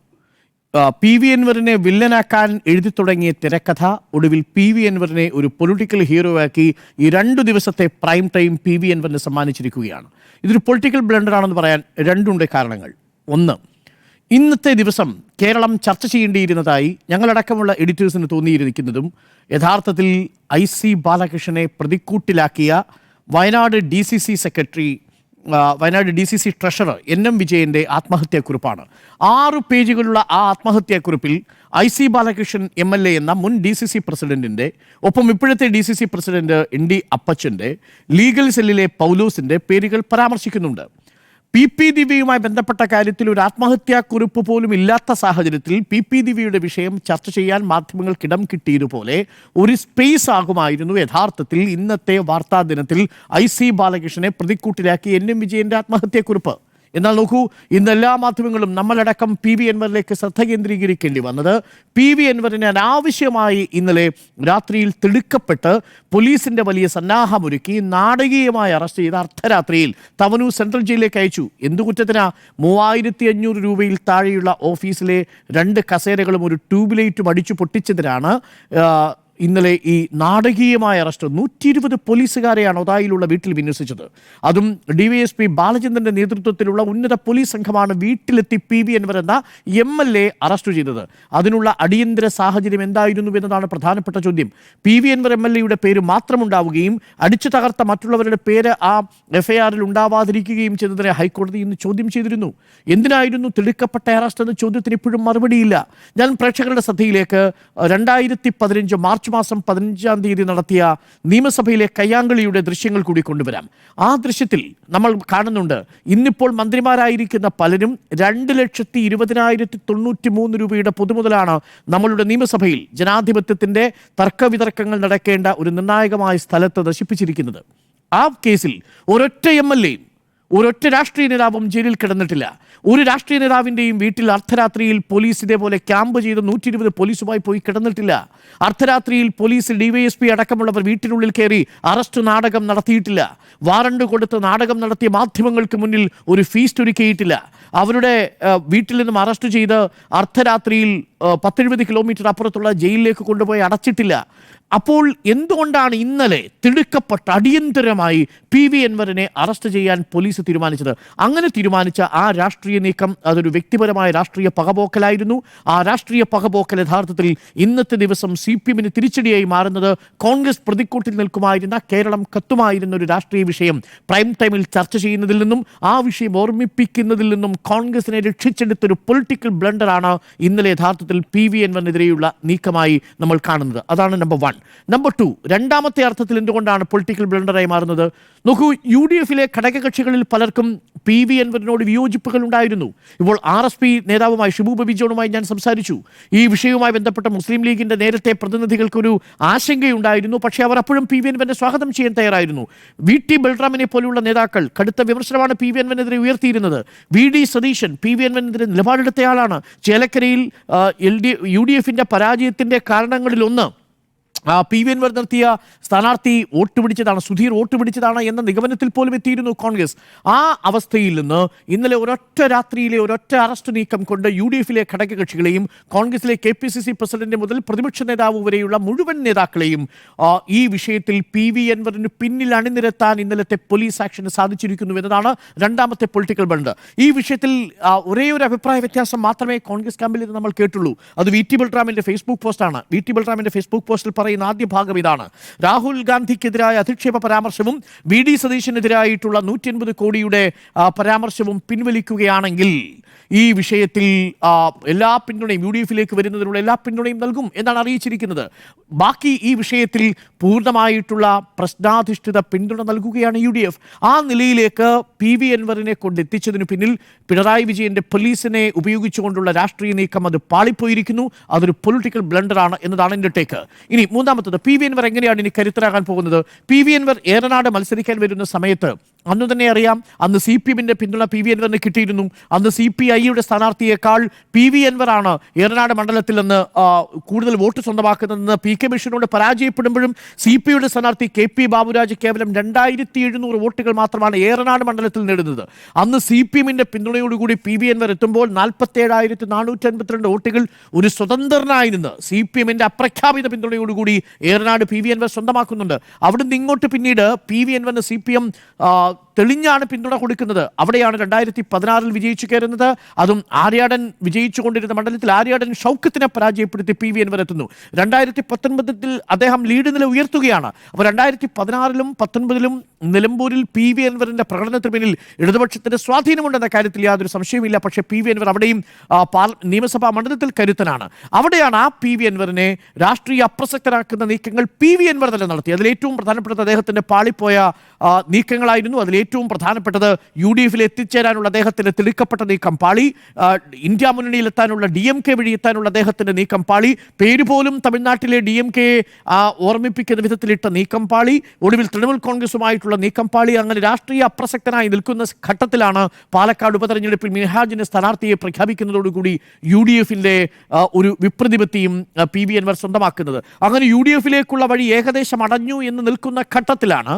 PV അൻവറിനെ വില്ലനാക്കാൻ എഴുതി തുടങ്ങിയ തിരക്കഥ ഒടുവിൽ PV അൻവറിനെ ഒരു പൊളിറ്റിക്കൽ ഹീറോ ആക്കി ഈ 2 ദിവസത്തെ പ്രൈം ടൈം PV അൻവറിനെ സമ്മാനിച്ചിരിക്കുകയാണ്. ഇതൊരു പൊളിറ്റിക്കൽ ബ്ലണ്ടറാണെന്ന് പറയാൻ 2 കാരണങ്ങൾ. ഒന്ന്, ഇന്നത്തെ ദിവസം കേരളം ചർച്ച ചെയ്യേണ്ടിയിരുന്നതായി ഞങ്ങളടക്കമുള്ള എഡിറ്റേഴ്സിന് തോന്നിയിരിക്കുന്നതും യഥാർത്ഥത്തിൽ IC ബാലകൃഷ്ണനെ പ്രതിക്കൂട്ടിലാക്കിയ Wayanad DCC secretary, Wayanad DCC treasurer NM വിജയൻ്റെ ആത്മഹത്യാക്കുറിപ്പാണ്. 6 പേജുകളുള്ള ആ ആത്മഹത്യാക്കുറിപ്പിൽ IC ബാലകൃഷ്ണൻ MLA എന്ന മുൻ DCC പ്രസിഡന്റിൻ്റെ ഒപ്പം ഇപ്പോഴത്തെ DCC പ്രസിഡന്റ് ND അപ്പച്ചൻ്റെ, ലീഗൽ സെല്ലിലെ പൗലോസിൻ്റെ പേരുകൾ പരാമർശിക്കുന്നുണ്ട്. PP ദിവ്യയുമായി ബന്ധപ്പെട്ട കാര്യത്തിൽ ഒരു ആത്മഹത്യാക്കുറിപ്പ് പോലും ഇല്ലാത്ത സാഹചര്യത്തിൽ PP ദിവ്യയുടെ വിഷയം ചർച്ച ചെയ്യാൻ മാധ്യമങ്ങൾക്കിടം കിട്ടിയതുപോലെ ഒരു സ്പേസ് ആകുമായിരുന്നു യഥാർത്ഥത്തിൽ ഇന്നത്തെ വാർത്താ ദിനത്തിൽ IC ബാലകൃഷ്ണനെ പ്രതിക്കൂട്ടിലാക്കി NM വിജയൻ്റെ ആത്മഹത്യാക്കുറിപ്പ്. എന്നാൽ നോക്കൂ, ഇന്ന് എല്ലാ മാധ്യമങ്ങളും നമ്മളടക്കം PV അൻവറിലേക്ക് ശ്രദ്ധ കേന്ദ്രീകരിക്കേണ്ടി വന്നത് PV അൻവറിനെ അനാവശ്യമായി ഇന്നലെ രാത്രിയിൽ തിടുക്കപ്പെട്ട് പോലീസിൻ്റെ വലിയ സന്നാഹമൊരുക്കി നാടകീയമായി അറസ്റ്റ് ചെയ്ത അർദ്ധരാത്രിയിൽ തവനൂർ സെൻട്രൽ ജയിലിലേക്ക് അയച്ചു. എന്തു കുറ്റത്തിനാ? 3500 രൂപയിൽ താഴെയുള്ള ഓഫീസിലെ 2 കസേരകളും ഒരു ട്യൂബ് ലൈറ്റും അടിച്ചു പൊട്ടിച്ചതിനാണ് ഇന്നലെ ഈ നാടകീയമായ അറസ്റ്റ് 120 പോലീസുകാരെയാണ് ഒതായിലുള്ള വീട്ടിൽ വിന്യസിച്ചത്. അതും DYSP ബാലചന്ദ്രന്റെ നേതൃത്വത്തിലുള്ള ഉന്നത പോലീസ് സംഘമാണ് വീട്ടിലെത്തി PV അൻവർ എന്ന MLA അറസ്റ്റ് ചെയ്തത്. അതിനുള്ള അടിയന്തര സാഹചര്യം എന്തായിരുന്നു എന്നതാണ് പ്രധാനപ്പെട്ട ചോദ്യം. PV അൻവർ MLA പേര് മാത്രമുണ്ടാവുകയും അടിച്ചു തകർത്ത മറ്റുള്ളവരുടെ പേര് ആ FIR ഉണ്ടാവാതിരിക്കുകയും ചെയ്തതിനെ ഹൈക്കോടതി ഇന്ന് ചോദ്യം ചെയ്തിരുന്നു. എന്തിനായിരുന്നു തിടുക്കപ്പെട്ട അറസ്റ്റ് എന്ന ചോദ്യത്തിന് ഇപ്പോഴും മറുപടിയില്ല. ഞാൻ പ്രേക്ഷകരുടെ ശ്രദ്ധയിലേക്ക് 2015 മാർച്ച് മാസം 15-ാം തീയതി നടത്തിയ നിയമസഭയിലെ കയ്യാങ്കളിയുടെ ദൃശ്യങ്ങൾ കൂടി കൊണ്ടുവരാം. ആ ദൃശ്യത്തിൽ നമ്മൾ കാണുന്നുണ്ട്, ഇന്നിപ്പോൾ മന്ത്രിമാരായിരിക്കുന്ന പലരും 2,20,093 രൂപയുടെ പൊതുമുതലാണ് നമ്മളുടെ നിയമസഭയിൽ ജനാധിപത്യത്തിന്റെ തർക്കവിതർക്കങ്ങൾ നടക്കേണ്ട ഒരു നിർണായകമായ സ്ഥലത്ത് നശിപ്പിച്ചിരിക്കുന്നത്. ആ കേസിൽ ഒരൊറ്റ MLA ഒരൊറ്റ രാഷ്ട്രീയ നേതാവും ജയിലിൽ കിടന്നിട്ടില്ല. ഒരു രാഷ്ട്രീയ നേതാവിൻ്റെയും വീട്ടിൽ അർദ്ധരാത്രിയിൽ പോലീസ് ഇതേപോലെ ക്യാമ്പ് ചെയ്ത് 120 പോലീസുമായി പോയി കിടന്നിട്ടില്ല. അർദ്ധരാത്രിയിൽ പോലീസ് DYSP അടക്കമുള്ളവർ വീട്ടിനുള്ളിൽ കയറി അറസ്റ്റ് നാടകം നടത്തിയിട്ടില്ല. വാറണ്ട് കൊടുത്ത് നാടകം നടത്തിയ മാധ്യമങ്ങൾക്ക് മുന്നിൽ ഒരു ഫീസ്റ്റ് ഒരുക്കിയിട്ടില്ല. അവരുടെ വീട്ടിൽ നിന്നും അറസ്റ്റ് ചെയ്ത് അർദ്ധരാത്രിയിൽ 10-20 കിലോമീറ്റർ അപ്പുറത്തുള്ള ജയിലിലേക്ക് കൊണ്ടുപോയി അടച്ചിട്ടില്ല. അപ്പോൾ എന്തുകൊണ്ടാണ് ഇന്നലെ തിടുക്കപ്പെട്ട അടിയന്തരമായി PV അൻവറിനെ അറസ്റ്റ് ചെയ്യാൻ പോലീസ് തീരുമാനിച്ചത്? അങ്ങനെ തീരുമാനിച്ച ആ രാഷ്ട്രീയ നീക്കം അതൊരു വ്യക്തിപരമായ രാഷ്ട്രീയ പകപോക്കലായിരുന്നു. ആ രാഷ്ട്രീയ പകപോക്കൽ യഥാർത്ഥത്തിൽ ഇന്നത്തെ ദിവസം CPM-ന് തിരിച്ചടിയായി മാറുന്നത് കോൺഗ്രസ് പ്രതിക്കൂട്ടിൽ നിൽക്കുമായിരുന്ന, കേരളം കത്തുമായിരുന്ന ഒരു രാഷ്ട്രീയ വിഷയം പ്രൈം ടൈമിൽ ചർച്ച ചെയ്യുന്നതിൽ നിന്നും ആ വിഷയം ഓർമ്മിപ്പിക്കുന്നതിൽ നിന്നും കോൺഗ്രസിനെ രക്ഷിച്ചെടുത്തൊരു പൊളിറ്റിക്കൽ ബ്ലണ്ടറാണ് ഇന്നലെ യഥാർത്ഥത്തിൽ PV അൻവറിനെതിരെയുള്ള നീക്കമായി നമ്മൾ കാണുന്നത്. അതാണ് നമ്പർ 1. നമ്പർ 2, രണ്ടാമത്തെ അർത്ഥത്തിൽ എന്തുകൊണ്ടാണ് പൊളിറ്റിക്കൽ ബ്ലണ്ടറായി മാറുന്നത്? നോക്കൂ, UDF-ലെ ഘടകകക്ഷികളിൽ പലർക്കും PV അൻവറിനോട് വിയോജിപ്പുകൾ ഉണ്ടായിരുന്നു. ഇപ്പോൾ RSP നേതാവുമായി ഷിബു ബേബി ജോണുമായി ഞാൻ സംസാരിച്ചു. ഈ വിഷയവുമായി ബന്ധപ്പെട്ട മുസ്ലിം ലീഗിന്റെ നേരത്തെ പ്രതിനിധികൾക്കൊരു ആശങ്കയുണ്ടായിരുന്നു. പക്ഷേ അവർ അപ്പോഴും PV അൻവറിനെ സ്വാഗതം ചെയ്യാൻ തയ്യാറായിരുന്നു. VT ബൽറാമിനെ പോലെയുള്ള നേതാക്കൾ കടുത്ത വിമർശനമാണ് PV അൻവറിനെതിരെ ഉയർത്തിയിരുന്നത്. VD Satheesan PV അൻവറിനെതിരെ നിലപാടെടുത്തയാളാണ്. ചേലക്കരയിൽ UDF-ന്റെ പരാജയത്തിന്റെ കാരണങ്ങളിലൊന്ന് PV അൻവർ നിർത്തിയ സ്ഥാനാർത്ഥി വോട്ട് പിടിച്ചതാണ്, സുധീർ വോട്ട് പിടിച്ചതാണ് എന്ന നിഗമനത്തിൽ പോലും എത്തിയിരുന്നു കോൺഗ്രസ്. ആ അവസ്ഥയിൽ നിന്ന് ഇന്നലെ ഒരൊറ്റ രാത്രിയിലെ ഒരൊറ്റ അറസ്റ്റ് നീക്കം കൊണ്ട് UDF-ലെ ഘടകകക്ഷികളെയും കോൺഗ്രസിലെ KPCC പ്രസിഡന്റ് മുതൽ പ്രതിപക്ഷ നേതാവ് വരെയുള്ള മുഴുവൻ നേതാക്കളെയും ഈ വിഷയത്തിൽ PV അൻവറിന് പിന്നിൽ അണിനിരത്താൻ ഇന്നലത്തെ പോലീസ് ആക്ഷന് സാധിച്ചിരിക്കുന്നു എന്നതാണ് രണ്ടാമത്തെ പൊളിറ്റിക്കൽ ബണ്ട്. ഈ വിഷയത്തിൽ ഒരേ ഒരു അഭിപ്രായ വ്യത്യാസം മാത്രമേ കോൺഗ്രസ് ക്യാമ്പിൽ നിന്ന് നമ്മൾ കേട്ടുള്ളൂ. അത് VT ബൽറാമിന്റെ ഫേസ്ബുക്ക് പോസ്റ്റാണ്. VT ബൽറാമിന്റെ ഫേസ്ബുക്ക് പോസ്റ്റിൽ പറയുന്ന ആദ്യ ഭാഗം ഇതാണ്: രാഹുൽ ഗാന്ധിക്കെതിരായ അധിക്ഷേപ പരാമർശവും VD സതീശനെതിരായിട്ടുള്ള 180 കോടിയുടെ പരാമർശവും പിൻവലിക്കുകയാണെങ്കിൽ ഈ വിഷയത്തിൽ എല്ലാ പിന്തുണയും UDF-ലേക്ക് വരുന്നതിനുള്ള എല്ലാ പിന്തുണയും നൽകും എന്നാണ് അറിയിച്ചിരിക്കുന്നത്. ബാക്കി ഈ വിഷയത്തിൽ പൂർണ്ണമായിട്ടുള്ള പ്രശ്നാധിഷ്ഠിത പിന്തുണ നൽകുകയാണ് UDF. ആ നിലയിലേക്ക് PV അൻവറിനെ കൊണ്ടെത്തിച്ചതിനു പിന്നിൽ പിണറായി വിജയന്റെ പോലീസിനെ ഉപയോഗിച്ചുകൊണ്ടുള്ള രാഷ്ട്രീയ നീക്കം അത് പാളിപ്പോയിരിക്കുന്നു. അതൊരു പൊളിറ്റിക്കൽ ബ്ലണ്ടറാണ് എന്നതാണ് എൻ്റെ ടേക്ക്. ഇനി മൂന്നാമത്തത്, PV അൻവർ എങ്ങനെയാണ് ഇനി കരുത്തരാകാൻ പോകുന്നത്? PV അൻവർ ഏറനാട് മത്സരിക്കാൻ വരുന്ന സമയത്ത് അന്ന് തന്നെ അറിയാം, അന്ന് CPM-ന്റെ പിന്തുണ PV അൻവറിന് കിട്ടിയിരുന്നു. അന്ന് CPI-യുടെ സ്ഥാനാർത്ഥിയേക്കാൾ PV അൻവറാണ് ഏറനാട് മണ്ഡലത്തിൽ നിന്ന് കൂടുതൽ വോട്ട് സ്വന്തമാക്കുന്നതെന്ന് PK ബഷീറിനോട് പരാജയപ്പെടുമ്പോഴും CPI-യുടെ സ്ഥാനാർത്ഥി KP ബാബുരാജ് കേവലം 2700 വോട്ടുകൾ മാത്രമാണ് ഏറനാട് മണ്ഡലത്തിൽ നേടുന്നത്. അന്ന് CPM-ന്റെ പിന്തുണയോടുകൂടി PV അൻവർ എത്തുമ്പോൾ 47,452 വോട്ടുകൾ ഒരു സ്വതന്ത്രനായി നിന്ന് CPM-ന്റെ അപ്രഖ്യാപിത പിന്തുണയോടുകൂടി ഏറനാട് PV അൻവർ സ്വന്തമാക്കുന്നുണ്ട്. അവിടുന്ന് ഇങ്ങോട്ട് പിന്നീട് PV അൻവറിന് CPM തെളിഞ്ഞാണ് പിന്തുണ കൊടുക്കുന്നത്. അവിടെയാണ് 2016 വിജയിച്ചു കയറുന്നത്. അതും ആര്യാടൻ വിജയിച്ചുകൊണ്ടിരുന്ന മണ്ഡലത്തിൽ ആര്യാടൻ ഷൗക്കത്തിനെ പരാജയപ്പെടുത്തി PV അൻവർ എത്തുന്നു. 2019 അദ്ദേഹം ലീഡ് നില ഉയർത്തുകയാണ്. അപ്പോൾ 2016-ലും 2019-ലും നിലമ്പൂരിൽ PV അൻവറിന്റെ പ്രകടനത്തിന് പിന്നിൽ ഇടതുപക്ഷത്തിന്റെ സ്വാധീനമുണ്ടെന്ന കാര്യത്തിൽ യാതൊരു സംശയമില്ല. പക്ഷേ PV അൻവർ അവിടെയും നിയമസഭാ മണ്ഡലത്തിൽ കരുത്തനാണ്. അവിടെയാണ് ആ PV അൻവറിനെ രാഷ്ട്രീയ അപ്രസക്തരാക്കുന്ന നീക്കങ്ങൾ PV അൻവർ തന്നെ നടത്തി. അതിലേറ്റവും പ്രധാനപ്പെട്ടത് അദ്ദേഹത്തിന്റെ പാളിപ്പോയ നീക്കങ്ങളായിരുന്നു. അതിലേറ്റവും പ്രധാനപ്പെട്ടത് UDF-ൽ എത്തിച്ചേരാനുള്ള അദ്ദേഹത്തിന്റെ തിടുക്കപ്പെട്ട നീക്കം പാളി. ഇന്ത്യ മുന്നണിയിൽ എത്താനുള്ള DMK വഴി എത്താനുള്ള അദ്ദേഹത്തിന്റെ നീക്കം പാളി. പേര് പോലും തമിഴ്നാട്ടിലെ DMK ഓർമ്മിപ്പിക്കുന്ന വിധത്തിലിട്ട നീക്കം പാളി. ഒടുവിൽ തൃണമൂൽ കോൺഗ്രസുമായിട്ടുള്ള നീക്കം പാളി. അങ്ങനെ രാഷ്ട്രീയ അപ്രസക്തനായി നിൽക്കുന്ന ഘട്ടത്തിലാണ് പാലക്കാട് ഉപതെരഞ്ഞെടുപ്പിൽ മിൻഹാജിന്റെ സ്ഥാനാർത്ഥിയെ പ്രഖ്യാപിക്കുന്നതോടുകൂടി UDF-ന്റെ ഒരു വിപ്രതിപത്തിയും PV അൻവർ സ്വന്തമാക്കുന്നത്. അങ്ങനെ UDF-ലേക്കുള്ള വഴി ഏകദേശം അടഞ്ഞു എന്ന് നിൽക്കുന്ന ഘട്ടത്തിലാണ്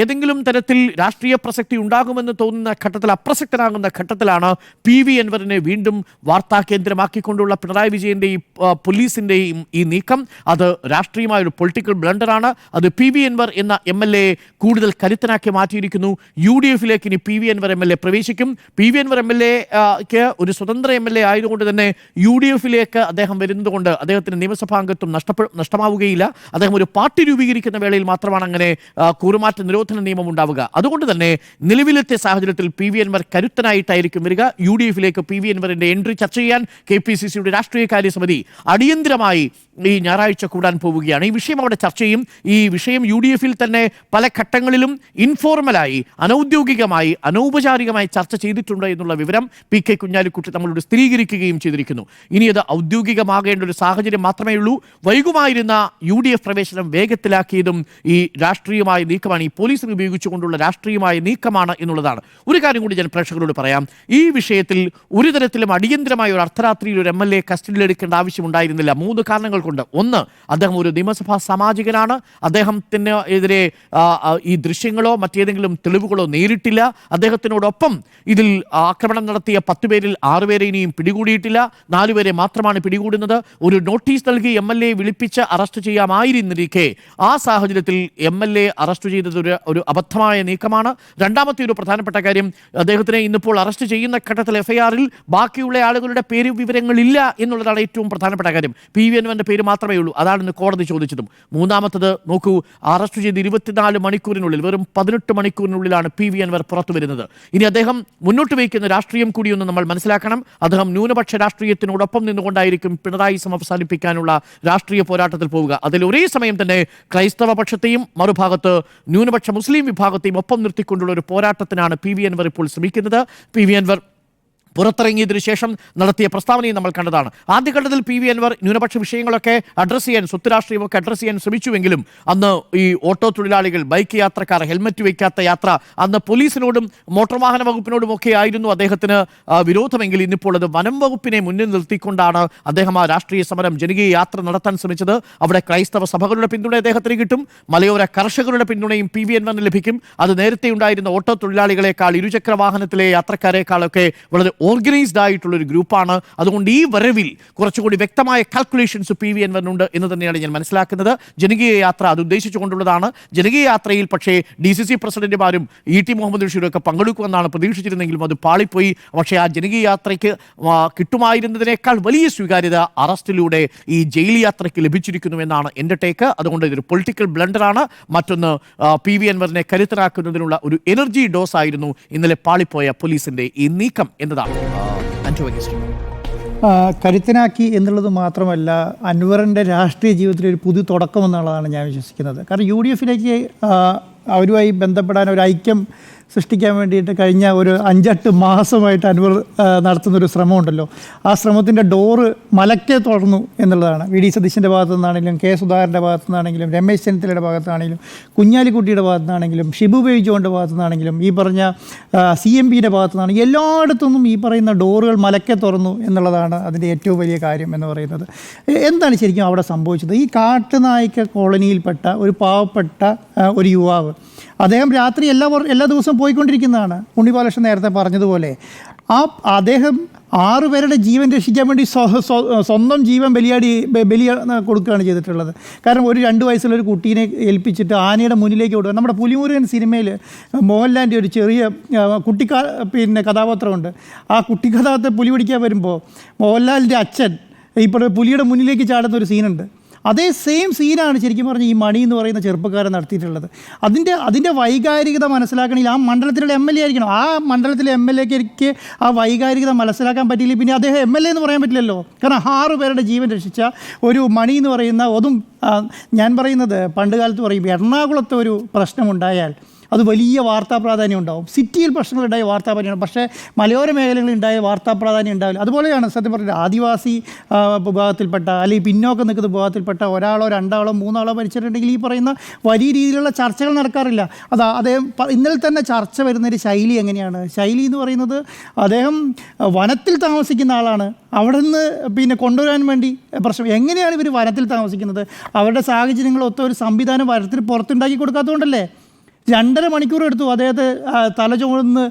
ഏതെങ്കിലും തരത്തിൽ രാഷ്ട്രീയ രാഷ്ട്രീയ പ്രസക്തി ഉണ്ടാകുമെന്ന് തോന്നുന്ന ഘട്ടത്തിൽ അപ്രസക്തനാകുന്ന ഘട്ടത്തിലാണ് PV അൻവറിനെ വീണ്ടും വാർത്താ കേന്ദ്രമാക്കിക്കൊണ്ടുള്ള പിണറായി വിജയന്റെ ഈ പോലീസിന്റെയും ഈ നീക്കം. അത് രാഷ്ട്രീയമായ ഒരു പൊളിറ്റിക്കൽ ബ്ലണ്ടറാണ്. അത് PV അൻവർ എന്ന MLA കൂടുതൽ കരുത്തനാക്കി മാറ്റിയിരിക്കുന്നു. UDF-ലേക്ക് ഇനി PV അൻവർ MLA പ്രവേശിക്കും. PV അൻവർ MLA-ക്ക് ഒരു സ്വതന്ത്ര MLA ആയതുകൊണ്ട് തന്നെ UDF-ലേക്ക് അദ്ദേഹം വരുന്നത് കൊണ്ട് അദ്ദേഹത്തിന് നിയമസഭാംഗത്വം നഷ്ടമാവുകയില്ല. അദ്ദേഹം ഒരു പാർട്ടി രൂപീകരിക്കുന്ന വേളയിൽ മാത്രമാണ് അങ്ങനെ കൂറുമാറ്റ നിരോധന നിയമം ഉണ്ടാവുക. അതുകൊണ്ട് തന്നെ നിലവിലത്തെ സാഹചര്യത്തിൽ PV അൻവർ കരുത്തനായിട്ടായിരിക്കും വരിക. UDF-ലേക്ക് PV അൻവറിന്റെ എൻട്രി ചർച്ച ചെയ്യാൻ KPCC-യുടെ രാഷ്ട്രീയ കാര്യസമിതി അടിയന്തരമായി ഈ ഞായറാഴ്ച കൂടാൻ പോവുകയാണ്. ഈ വിഷയം അവിടെ ചർച്ച ചെയ്യും. ഈ വിഷയം UDF-ൽ തന്നെ പല ഘട്ടങ്ങളിലും ഇൻഫോർമലായി, അനൗദ്യോഗികമായി, അനൗപചാരികമായി ചർച്ച ചെയ്തിട്ടുണ്ട് എന്നുള്ള വിവരം PK കുഞ്ഞാലിക്കുട്ടി നമ്മളോട് സ്ഥിരീകരിക്കുകയും ചെയ്തിരിക്കുന്നു. ഇനി അത് ഔദ്യോഗികമാകേണ്ട ഒരു സാഹചര്യം മാത്രമേ ഉള്ളൂ. വൈകുമായിരുന്ന UDF പ്രവേശനം വേഗത്തിലാക്കിയതും ഈ രാഷ്ട്രീയമായ നീക്കമാണ്, ഈ പോലീസിനെ ഉപയോഗിച്ചുകൊണ്ടുള്ള രാഷ്ട്രീയമായ നീക്കമാണ് എന്നുള്ളതാണ്. ഒരു കാര്യം കൂടി ഞാൻ പ്രേക്ഷകരോട് പറയാം. ഈ വിഷയത്തിൽ ഒരു തരത്തിലും അടിയന്തരമായ ഒരു അർദ്ധരാത്രിയിൽ ഒരു MLA കസ്റ്റഡിയിലെടുക്കേണ്ട ആവശ്യമുണ്ടായിരുന്നില്ല. 3 കാരണങ്ങൾ കൊണ്ട്. ഒന്ന്, അദ്ദേഹം ഒരു നിയമസഭാ സാമാജികനാണ്. അദ്ദേഹത്തിന് എതിരെ ഈ ദൃശ്യങ്ങളോ മറ്റേതെങ്കിലും തെളിവുകളോ നേരിട്ടില്ല. അദ്ദേഹത്തിനോടൊപ്പം ഇതിൽ ആക്രമണം നടത്തിയ 10 പേരിൽ 6 പേരെ ഇനിയും പിടികൂടിയിട്ടില്ല. 4 പേരെ മാത്രമാണ് പിടികൂടുന്നത്. ഒരു നോട്ടീസ് നൽകി MLA വിളിപ്പിച്ച് അറസ്റ്റ് ചെയ്യാമായിരുന്നിരിക്കെ ആ സാഹചര്യത്തിൽ MLA അറസ്റ്റ് ചെയ്തത് ഒരു അബദ്ധമായ നീക്കമാണ്. രണ്ടാമത്തെ ഒരു പ്രധാനപ്പെട്ട കാര്യം, അദ്ദേഹത്തിനെ ഇന്നിപ്പോൾ അറസ്റ്റ് ചെയ്യുന്ന ഘട്ടത്തിൽ FIR-ൽ ബാക്കിയുള്ള ആളുകളുടെ പേര് വിവരങ്ങളില്ല എന്നുള്ളതാണ് ഏറ്റവും പ്രധാനപ്പെട്ട കാര്യം. PV അൻവറിന്റെ പേര് മാത്രമേ ഉള്ളൂ. അതാണ് ഇന്ന് കോടതി ചോദിച്ചതും. മൂന്നാമത്തത് നോക്കൂ, അറസ്റ്റ് ചെയ്ത് 24 മണിക്കൂറിനുള്ളിൽ, വെറും 18 മണിക്കൂറിനുള്ളിലാണ് PV അൻവർ പുറത്തു വരുന്നത്. ഇനി അദ്ദേഹം മുന്നോട്ട് വയ്ക്കുന്ന രാഷ്ട്രീയം കൂടിയൊന്ന് നമ്മൾ മനസ്സിലാക്കണം. അദ്ദേഹം ന്യൂനപക്ഷ രാഷ്ട്രീയത്തിനോടൊപ്പം നിന്നുകൊണ്ടായിരിക്കും പിണറായിസം അവസാനിപ്പിക്കാനുള്ള രാഷ്ട്രീയ പോരാട്ടത്തിൽ പോവുക. അതിൽ ഒരേ സമയം തന്നെ ക്രൈസ്തവ പക്ഷത്തെയും മറുഭാഗത്ത് ന്യൂനപക്ഷ മുസ്ലിം വിഭാഗത്തെയും ഒപ്പം നിർത്തിക്കൊണ്ടുള്ള ഒരു പോരാട്ടത്തിനാണ് PV അൻവർ ഇപ്പോൾ ശ്രമിക്കുന്നത്. PV അൻവർ പുറത്തിറങ്ങിയതിനു ശേഷം നടത്തിയ പ്രസ്താവനയും നമ്മൾ കണ്ടതാണ്. ആദ്യഘട്ടത്തിൽ PV അൻവർ ന്യൂനപക്ഷ വിഷയങ്ങളൊക്കെ അഡ്രസ്സ് ചെയ്യാൻ, സ്വത്ത് രാഷ്ട്രീയമൊക്കെ അഡ്രസ്സ് ചെയ്യാൻ ശ്രമിച്ചുവെങ്കിലും അന്ന് ഈ ഓട്ടോ തൊഴിലാളികൾ, ബൈക്ക് യാത്രക്കാർ, ഹെൽമറ്റ് വയ്ക്കാത്ത യാത്ര, അന്ന് പോലീസിനോടും മോട്ടോർ വാഹന വകുപ്പിനോടും ഒക്കെ ആയിരുന്നു അദ്ദേഹത്തിന് വിരോധമെങ്കിൽ ഇന്നിപ്പോൾ അത് വനം വകുപ്പിനെ മുന്നിൽ നിർത്തിക്കൊണ്ടാണ് അദ്ദേഹം ആ രാഷ്ട്രീയ സമരം, ജനകീയ യാത്ര നടത്താൻ ശ്രമിച്ചത്. അവിടെ ക്രൈസ്തവ സഭകളുടെ പിന്തുണ അദ്ദേഹത്തിന് കിട്ടും. മലയോര കർഷകരുടെ പിന്തുണയും PV അൻവറിന് ലഭിക്കും. അത് നേരത്തെ ഉണ്ടായിരുന്ന ഓട്ടോ തൊഴിലാളികളെക്കാൾ, ഇരുചക്ര വാഹനത്തിലെ യാത്രക്കാരെക്കാളൊക്കെ വളരെ ഓർഗനൈസ്ഡ് ആയിട്ടുള്ള ഒരു ഗ്രൂപ്പാണ്. അതുകൊണ്ട് ഈ വരവിൽ കുറച്ചുകൂടി വ്യക്തമായ കാൽക്കുലേഷൻസ് PV അൻവറിനുണ്ട് എന്ന് തന്നെയാണ് ഞാൻ മനസ്സിലാക്കുന്നത്. ജനകീയ യാത്ര അത് ഉദ്ദേശിച്ചുകൊണ്ടുള്ളതാണ്. ജനകീയ യാത്രയിൽ പക്ഷേ DCC പ്രസിഡന്റുമാരും ET മുഹമ്മദ് ബഷീറും ഒക്കെ പങ്കെടുക്കുമെന്നാണ് പ്രതീക്ഷിച്ചിരുന്നെങ്കിലും അത് പാളിപ്പോയി. പക്ഷേ ആ ജനകീയ യാത്രയ്ക്ക് കിട്ടുമായിരുന്നതിനേക്കാൾ വലിയ സ്വീകാര്യത അറസ്റ്റിലൂടെ ഈ ജയിൽ യാത്രയ്ക്ക് ലഭിച്ചിരിക്കുന്നുവെന്നാണ് എൻ്റെ ടേക്ക്. അതുകൊണ്ട് ഇതൊരു പൊളിറ്റിക്കൽ ബ്ലണ്ടറാണ്. മറ്റൊന്ന്, PV അൻവറിനെ കരുത്തരാക്കുന്നതിനുള്ള ഒരു എനർജി ഡോസ് ആയിരുന്നു ഇന്നലെ പാളിപ്പോയ പോലീസിന്റെ ഈ നീക്കം എന്നതാണ്. കരുത്തനാക്കി എന്നുള്ളത് മാത്രമല്ല, അൻവറിൻ്റെ രാഷ്ട്രീയ ജീവിതത്തിൽ ഒരു പുതു തുടക്കം എന്നുള്ളതാണ് ഞാൻ വിശ്വസിക്കുന്നത്. കാരണം UDF-ലേക്ക് അവരുമായി ബന്ധപ്പെടാൻ ഒരു ഐക്യം സൃഷ്ടിക്കാൻ വേണ്ടിയിട്ട് കഴിഞ്ഞ ഒരു 5-8 മാസമായിട്ട് അൻവർ നടത്തുന്നൊരു ശ്രമമുണ്ടല്ലോ. ആ ശ്രമത്തിൻ്റെ ഡോറ് മലക്കെ തുറന്നു എന്നുള്ളതാണ്. VD സതീശൻ്റെ ഭാഗത്തു നിന്നാണെങ്കിലും, K സുധാകരൻ്റെ ഭാഗത്തു നിന്നാണെങ്കിലും, രമേശ് ചെന്നിത്തലയുടെ ഭാഗത്താണെങ്കിലും, കുഞ്ഞാലിക്കുട്ടിയുടെ ഭാഗത്തു നിന്നാണെങ്കിലും, ഷിബു ബേബി ജോണിൻ്റെ ഭാഗത്തു നിന്നാണെങ്കിലും, ഈ പറഞ്ഞ CMPയുടെ ഭാഗത്തു നിന്നാണ്, എല്ലായിടത്തുനിന്നും ഈ പറയുന്ന ഡോറുകൾ മലക്കെ തുറന്നു എന്നുള്ളതാണ് അതിൻ്റെ ഏറ്റവും വലിയ കാര്യം എന്ന് പറയുന്നത്. എന്താണ് ശരിക്കും അവിടെ സംഭവിച്ചത്? ഈ കാട്ടുനായ്ക്ക കോളനിയിൽപ്പെട്ട ഒരു പാവപ്പെട്ട ഒരു യുവാവ്, അദ്ദേഹം രാത്രി എല്ലാ ദിവസവും പോയിക്കൊണ്ടിരിക്കുന്നതാണ്. ഉണ്ണിബാലകൃഷ്ണൻ നേരത്തെ പറഞ്ഞതുപോലെ അദ്ദേഹം 6 പേരുടെ ജീവൻ രക്ഷിക്കാൻ വേണ്ടി സ്വന്തം ജീവൻ ബലി കൊടുക്കുകയാണ് ചെയ്തിട്ടുള്ളത്. കാരണം ഒരു 2 വയസ്സുള്ള ഒരു കുട്ടീനെ ഏൽപ്പിച്ചിട്ട് ആനയുടെ മുന്നിലേക്ക് കൊടുക്കുക. നമ്മുടെ പുലിമുരുകൻ സിനിമയിൽ മോഹൻലാലിൻ്റെ ഒരു ചെറിയ കഥാപാത്രമുണ്ട്. ആ കുട്ടിക്കഥാപാത്രത്തെ പുലി പിടിക്കാൻ വരുമ്പോൾ മോഹൻലാലിൻ്റെ അച്ഛൻ ഇപ്പോൾ പുലിയുടെ മുന്നിലേക്ക് ചാടുന്ന ഒരു സീനുണ്ട്. അതേ സെയിം സീനാണ് ശരിക്കും പറഞ്ഞാൽ ഈ മണി എന്ന് പറയുന്ന ചെറുപ്പക്കാരൻ നടത്തിയിട്ടുള്ളത്. അതിൻ്റെ വൈകാരികത മനസ്സിലാക്കണമെങ്കിൽ ആ മണ്ഡലത്തിലുള്ള MLA ആയിരിക്കണം. ആ മണ്ഡലത്തിലെ MLAക്ക് ആ വൈകാരികത മനസ്സിലാക്കാൻ പറ്റിയില്ല, പിന്നെ അദ്ദേഹം MLA എന്ന് പറയാൻ പറ്റില്ലല്ലോ. കാരണം 6 പേരുടെ ജീവൻ രക്ഷിച്ച ഒരു മണി എന്ന് പറയുന്ന ഞാൻ പറയുന്നത് പണ്ട് കാലത്ത് പറയും, എറണാകുളത്ത് ഒരു പ്രശ്നമുണ്ടായാൽ അത് വലിയ വാർത്താ പ്രാധാന്യം ഉണ്ടാവും. സിറ്റിയിൽ പ്രശ്നങ്ങളുണ്ടായ വാർത്താ പ്രാധാന്യമാണ്, പക്ഷേ മലയോര മേഖലകളിൽ ഉണ്ടായ വാർത്താ പ്രാധാന്യം ഉണ്ടാവില്ല. അതുപോലെയാണ് സത്യം പറഞ്ഞത് ആദിവാസി വിഭാഗത്തിൽപ്പെട്ട അല്ലെങ്കിൽ പിന്നോക്കം നിൽക്കുന്ന വിഭാഗത്തിൽപ്പെട്ട ഒരാളോ 2 ആളോ 3 ആളോ മരിച്ചിട്ടുണ്ടെങ്കിൽ ഈ പറയുന്ന വലിയ രീതിയിലുള്ള ചർച്ചകൾ നടക്കാറില്ല. അദ്ദേഹം ഇന്നലെ തന്നെ ചർച്ച വരുന്നൊരു ശൈലി എങ്ങനെയാണ്? ശൈലി എന്ന് പറയുന്നത് അദ്ദേഹം വനത്തിൽ താമസിക്കുന്ന ആളാണ്. അവിടെ നിന്ന് കൊണ്ടുവരാൻ വേണ്ടി പ്രശ്നം എങ്ങനെയാണ് ഇവർ വനത്തിൽ താമസിക്കുന്നത്? അവരുടെ സാഹചര്യങ്ങളൊത്ത ഒരു സംവിധാനം വനത്തിൽ പുറത്തുണ്ടാക്കി കൊടുക്കാത്തതുകൊണ്ടല്ലേ. 2.5 മണിക്കൂർ എടുത്തു അദ്ദേഹത്തെ തല ചുമന്ന്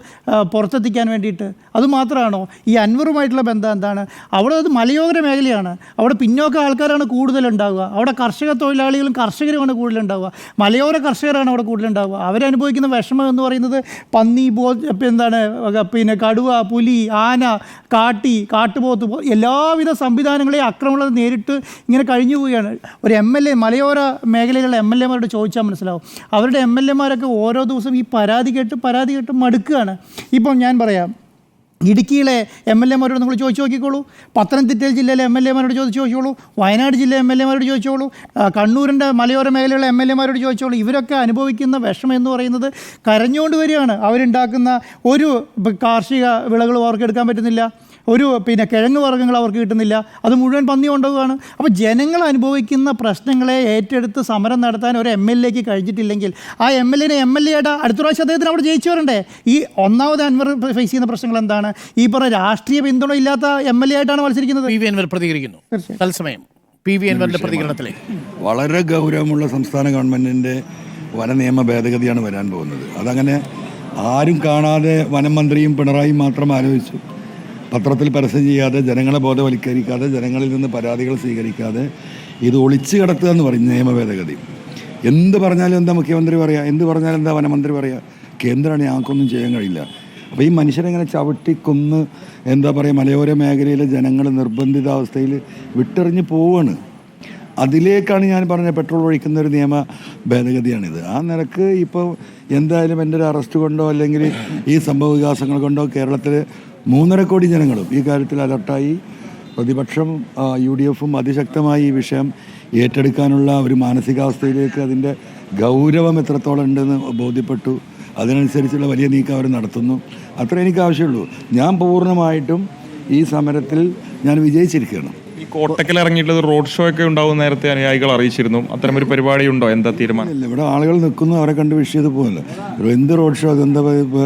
പുറത്തെത്തിക്കാൻ വേണ്ടിയിട്ട്. അതുമാത്രമാണോ? ഈ അൻവറുമായിട്ടുള്ള ബന്ധം എന്താണ്? അവിടെ അത് മലയോര മേഖലയാണ്. അവിടെ പിന്നോക്ക ആൾക്കാരാണ് കൂടുതലുണ്ടാവുക. അവിടെ കർഷക തൊഴിലാളികളും കർഷകരുമാണ് കൂടുതലുണ്ടാവുക. മലയോര കർഷകരാണ് അവിടെ കൂടുതലുണ്ടാവുക. അവരനുഭവിക്കുന്ന വിഷമം എന്ന് പറയുന്നത് പന്നി, പിന്നെ കടുവ, പുലി, ആന, കാട്ടുപോത്ത് എല്ലാവിധ സംവിധാനങ്ങളെയും ആക്രമണങ്ങൾ നേരിട്ട് ഇങ്ങനെ കഴിഞ്ഞു പോവുകയാണ്. ഒരു MLA, മലയോര മേഖലയിലുള്ള MLA മാരോട് ചോദിച്ചാൽ മനസ്സിലാവും. അവരുടെ MLA മാരൊക്കെ ഓരോ ദിവസം ഈ പരാതി കേട്ട് മടുക്കുകയാണ്. ഇപ്പം ഞാൻ പറയാം, ഇടുക്കിയിലെ MLA മാരോട് നമ്മൾ ചോദിച്ചു നോക്കിക്കോളൂ, പത്തനംതിട്ട ജില്ലയിലെ MLA മാരോട് ചോദിച്ചു നോക്കിക്കോളൂ, വയനാട് ജില്ലയിലെ MLA മാരോട് ചോദിച്ചോളൂ, കണ്ണൂരിൻ്റെ മലയോര മേഖലയിലുള്ള MLA മാരോട് ചോദിച്ചോളൂ. ഇവരൊക്കെ അനുഭവിക്കുന്ന വിഷമം എന്ന് പറയുന്നത് കരഞ്ഞുകൊണ്ട് വരികയാണ്. അവരുണ്ടാക്കുന്ന ഒരു കാർഷിക വിളകളും അവർക്ക് എടുക്കാൻ പറ്റുന്നില്ല, ഒരു കിഴങ്ങ് വർഗ്ഗങ്ങൾ അവർക്ക് കിട്ടുന്നില്ല, അത് മുഴുവൻ പന്നി കൊണ്ടുപോവുകയാണ്. അപ്പോൾ ജനങ്ങൾ അനുഭവിക്കുന്ന പ്രശ്നങ്ങളെ ഏറ്റെടുത്ത് സമരം നടത്താൻ ഒരു MLA-ക്ക് കഴിഞ്ഞിട്ടില്ലെങ്കിൽ ആ MLA-നെ MLA-യുടെ അടുത്ത പ്രാവശ്യം അദ്ദേഹത്തിന് അവിടെ ജയിച്ചു വരണ്ടേ? ഈ ഒന്നാമത് അൻവർ ഫേസ് ചെയ്യുന്ന പ്രശ്നങ്ങൾ എന്താണ്? ഈ പറഞ്ഞ രാഷ്ട്രീയ പിന്തുണ ഇല്ലാത്ത MLA-ആയിട്ടാണ് മത്സരിക്കുന്നത്. PV അൻവർ പ്രതികരിക്കുന്നു തത്സമയം. PV അൻവറിന്റെ പ്രതികരണത്തിലേക്ക്. വളരെ ഗൗരവമുള്ള സംസ്ഥാന ഗവൺമെൻറ്റിൻ്റെ വനനിയമ ഭേദഗതിയാണ് വരാൻ പോകുന്നത്. അതങ്ങനെ ആരും കാണാതെ വനം മന്ത്രിയും പിണറായിയും മാത്രം ആലോചിച്ചു. പത്രത്തിൽ പരസ്യം ചെയ്യാതെ, ജനങ്ങളെ ബോധവൽക്കരിക്കാതെ, ജനങ്ങളിൽ നിന്ന് പരാതികൾ സ്വീകരിക്കാതെ ഇത് ഒളിച്ചു കിടത്തുക എന്ന് പറയും നിയമ ഭേദഗതി. എന്ത് പറഞ്ഞാലും എന്താ മുഖ്യമന്ത്രി പറയുക, എന്ത് പറഞ്ഞാലും എന്താ വനമന്ത്രി പറയുക, കേന്ദ്രമാണ്, ഞങ്ങൾക്കൊന്നും ചെയ്യാൻ കഴിയില്ല. അപ്പോൾ ഈ മനുഷ്യരെങ്ങനെ ചവിട്ടിക്കൊന്ന് എന്താ പറയുക, മലയോര മേഖലയിലെ ജനങ്ങൾ നിർബന്ധിതാവസ്ഥയിൽ വിട്ടെറിഞ്ഞ് പോവുകയാണ്. അതിലേക്കാണ് ഞാൻ പറഞ്ഞ പെട്രോൾ ഒഴിക്കുന്ന ഒരു നിയമ ഭേദഗതിയാണിത്. ആ നിരക്ക് ഇപ്പോൾ എന്തായാലും എൻ്റെ ഒരു അറസ്റ്റ് കൊണ്ടോ അല്ലെങ്കിൽ ഈ സംഭവ വികാസങ്ങൾ കൊണ്ടോ കേരളത്തിൽ 3.5 കോടി ജനങ്ങളും ഈ കാര്യത്തിൽ അലർട്ടായി. പ്രതിപക്ഷം UDF-ഉം അതിശക്തമായി ഈ വിഷയം ഏറ്റെടുക്കാനുള്ള ഒരു മാനസികാവസ്ഥയിലേക്ക്, അതിൻ്റെ ഗൗരവം എത്രത്തോളം ഉണ്ടെന്ന് ബോധ്യപ്പെട്ടു. അതിനനുസരിച്ചുള്ള വലിയ നീക്കം അവർ നടത്തുന്നു. അത്രേ എനിക്ക് ആവശ്യമുള്ളൂ. ഞാൻ പൂർണ്ണമായിട്ടും ഈ സമരത്തിൽ ഞാൻ വിജയിച്ചിരിക്കുകയാണ്. ഈ കോട്ടക്കൽ ഇറങ്ങിയിട്ടുള്ളത് റോഡ് ഷോ ഒക്കെ ഉണ്ടാവും നേരത്തെ അനുയായികൾ അറിയിച്ചിരുന്നു. അത്തരമൊരു പരിപാടി ഉണ്ടോ? എന്താ തീരുമാനം? ഇല്ല, ഇവിടെ ആളുകൾ നിൽക്കുന്നു, അവരെ കണ്ട് വിഷ് ചെയ്ത് പോകുമല്ലോ. എന്ത് റോഡ് ഷോ? അതെന്താ ഇപ്പോൾ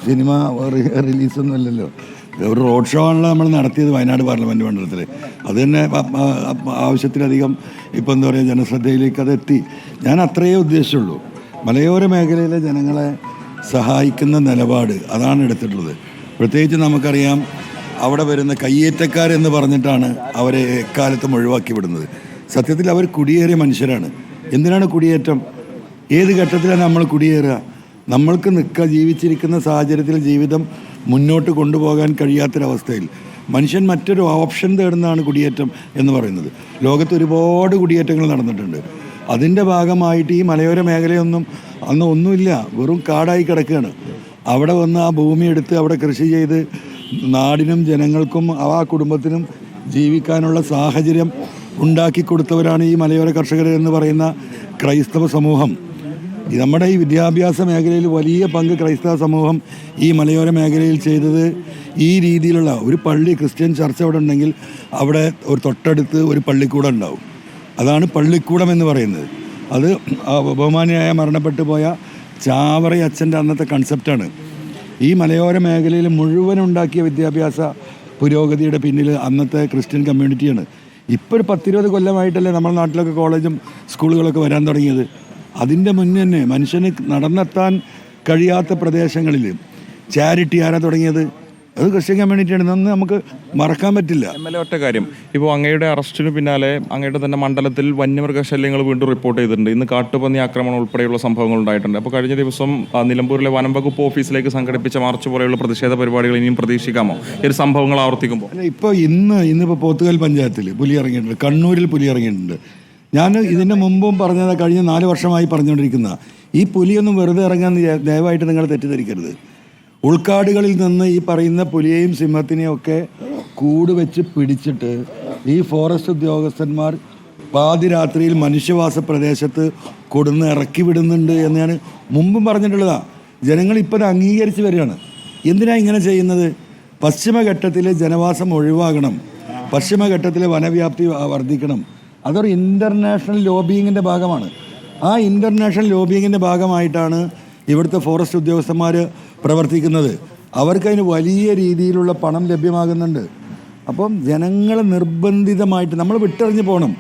സിനിമ റിലീസൊന്നും അല്ലല്ലോ. ഒരു റോഡ് ഷോ ആണല്ലോ നമ്മൾ നടത്തിയത് വയനാട് പാർലമെൻറ്റ് മണ്ഡലത്തിൽ. അത് തന്നെ ആവശ്യത്തിലധികം ഇപ്പോൾ എന്താ പറയുക ജനശ്രദ്ധയിലേക്ക് അതെത്തി. ഞാൻ അത്രയേ ഉദ്ദേശിച്ചുള്ളൂ. മലയോര മേഖലയിലെ ജനങ്ങളെ സഹായിക്കുന്ന നിലപാട് അതാണ് എടുത്തിട്ടുള്ളത്. പ്രത്യേകിച്ച് നമുക്കറിയാം, അവിടെ വരുന്ന കയ്യേറ്റക്കാരെന്ന് പറഞ്ഞിട്ടാണ് അവരെ എക്കാലത്തും ഒഴിവാക്കി വിടുന്നത്. സത്യത്തിൽ അവർ കുടിയേറിയ മനുഷ്യരാണ്. എന്തിനാണ് കുടിയേറ്റം? ഏത് ഘട്ടത്തിലാണ് നമ്മൾ കുടിയേറുക? നമ്മൾക്ക് ജീവിച്ചിരിക്കുന്ന സാഹചര്യത്തിൽ ജീവിതം മുന്നോട്ട് കൊണ്ടുപോകാൻ കഴിയാത്തൊരവസ്ഥയിൽ മനുഷ്യൻ മറ്റൊരു ഓപ്ഷൻ തേടുന്നതാണ് കുടിയേറ്റം എന്ന് പറയുന്നത്. ലോകത്ത് ഒരുപാട് കുടിയേറ്റങ്ങൾ നടന്നിട്ടുണ്ട്. അതിൻ്റെ ഭാഗമായിട്ട് ഈ മലയോര മേഖലയൊന്നും അന്ന് ഒന്നുമില്ല, വെറും കാടായി കിടക്കുകയാണ്. അവിടെ വന്ന് ആ ഭൂമി എടുത്ത് അവിടെ കൃഷി ചെയ്ത് നാടിനും ജനങ്ങൾക്കും ആ കുടുംബത്തിനും ജീവിക്കാനുള്ള സാഹചര്യം ഉണ്ടാക്കി കൊടുത്തവരാണ് ഈ മലയോര കർഷകർ എന്ന് പറയുന്ന ക്രൈസ്തവ സമൂഹം. നമ്മുടെ ഈ വിദ്യാഭ്യാസ മേഖലയിൽ വലിയ പങ്ക് ക്രൈസ്തവ സമൂഹം ഈ മലയോര മേഖലയിൽ ചെയ്തത് ഈ രീതിയിലുള്ള ഒരു പള്ളി, ക്രിസ്ത്യൻ ചർച്ച് അവിടെ ഉണ്ടെങ്കിൽ അവിടെ ഒരു തൊട്ടടുത്ത് ഒരു പള്ളിക്കൂടം ഉണ്ടാവും. അതാണ് പള്ളിക്കൂടം എന്ന് പറയുന്നത്. അത് ബഹുമാനിയായ മരണപ്പെട്ടു പോയ ചാവറ അച്ഛൻ്റെ അന്നത്തെ കൺസെപ്റ്റാണ്. ഈ മലയോര മേഖലയിൽ മുഴുവൻ ഉണ്ടാക്കിയ വിദ്യാഭ്യാസ പുരോഗതിയുടെ പിന്നിൽ അന്നത്തെ ക്രിസ്ത്യൻ കമ്മ്യൂണിറ്റിയാണ്. ഇപ്പോൾ ഒരു 10-20 കൊല്ലമായിട്ടല്ലേ നമ്മുടെ നാട്ടിലൊക്കെ കോളേജും സ്കൂളുകളൊക്കെ വരാൻ തുടങ്ങിയത്. അതിൻ്റെ മുന്നേ തന്നെ മനുഷ്യന് നടന്നെത്താൻ കഴിയാത്ത പ്രദേശങ്ങളിൽ ചാരിറ്റി ആരാ തുടങ്ങിയത്? അത് ക്രിസ്ത്യൻ കമ്മ്യൂണിറ്റിയാണ്. ഇതൊന്നും നമുക്ക് മറക്കാൻ പറ്റില്ല. MLA ഒറ്റ കാര്യം, ഇപ്പോൾ അങ്ങയുടെ അറസ്റ്റിന് പിന്നാലെ അങ്ങയുടെ തന്നെ മണ്ഡലത്തിൽ വന്യമൃഗശല്യങ്ങൾ വീണ്ടും റിപ്പോർട്ട് ചെയ്തിട്ടുണ്ട്. ഇന്ന് കാട്ടുപന്നി ആക്രമണം ഉൾപ്പെടെയുള്ള സംഭവങ്ങൾ ഉണ്ടായിട്ടുണ്ട്. അപ്പോൾ കഴിഞ്ഞ ദിവസം നിലമ്പൂരിലെ വനം വകുപ്പ് ഓഫീസിലേക്ക് സംഘടിപ്പിച്ച മാർച്ച് പോലെയുള്ള പ്രതിഷേധ പരിപാടികൾ ഇനിയും പ്രതീക്ഷിക്കാമോ ഈ ഒരു സംഭവങ്ങൾ ആവർത്തിക്കുമ്പോൾ? ഇപ്പോൾ ഇന്നിപ്പോൾ പോത്തുകൽ പഞ്ചായത്തിൽ പുലി ഇറങ്ങിയിട്ടുണ്ട്, കണ്ണൂരിൽ പുലി ഇറങ്ങിയിട്ടുണ്ട്. ഞാൻ ഇതിന് മുമ്പും പറഞ്ഞത്, കഴിഞ്ഞ 4 വർഷമായി പറഞ്ഞുകൊണ്ടിരിക്കുന്ന ഈ പുലിയൊന്നും വെറുതെ ഇറങ്ങാൻ ദയവായിട്ട് നിങ്ങൾ തെറ്റിദ്ധരിക്കരുത്. ഉൾക്കാടുകളിൽ നിന്ന് ഈ പറയുന്ന പുലിയെയും സിംഹത്തിനെയും ഒക്കെ കൂട് വെച്ച് പിടിച്ചിട്ട് ഈ ഫോറസ്റ്റ് ഉദ്യോഗസ്ഥന്മാർ പാതിരാത്രിയിൽ മനുഷ്യവാസ പ്രദേശത്ത് കൊടുന്ന് ഇറക്കി വിടുന്നുണ്ട് എന്ന് ഞാൻ മുമ്പും പറഞ്ഞിട്ടുള്ളതാണ്. ജനങ്ങൾ ഇപ്പോൾ അത് അംഗീകരിച്ച് വരികയാണ്. എന്തിനാണ് ഇങ്ങനെ ചെയ്യുന്നത്? പശ്ചിമഘട്ടത്തിലെ ജനവാസം ഒഴിവാകണം, പശ്ചിമഘട്ടത്തിലെ വനവ്യാപ്തി വർദ്ധിക്കണം. അതൊരു ഇൻ്റർനാഷണൽ ലോബിയിങ്ങിൻ്റെ ഭാഗമാണ്. ആ ഇൻ്റർനാഷണൽ ലോബിയിങ്ങിൻ്റെ ഭാഗമായിട്ടാണ് ഇവിടുത്തെ ഫോറസ്റ്റ് ഉദ്യോഗസ്ഥന്മാർ പ്രവർത്തിക്കുന്നത്. അവർക്കതിന് വലിയ രീതിയിലുള്ള പണം ലഭ്യമാകുന്നുണ്ട്. അപ്പം ജനങ്ങൾ നിർബന്ധിതമായിട്ട് നമ്മൾ വിട്ടെറിഞ്ഞ് പോകണം.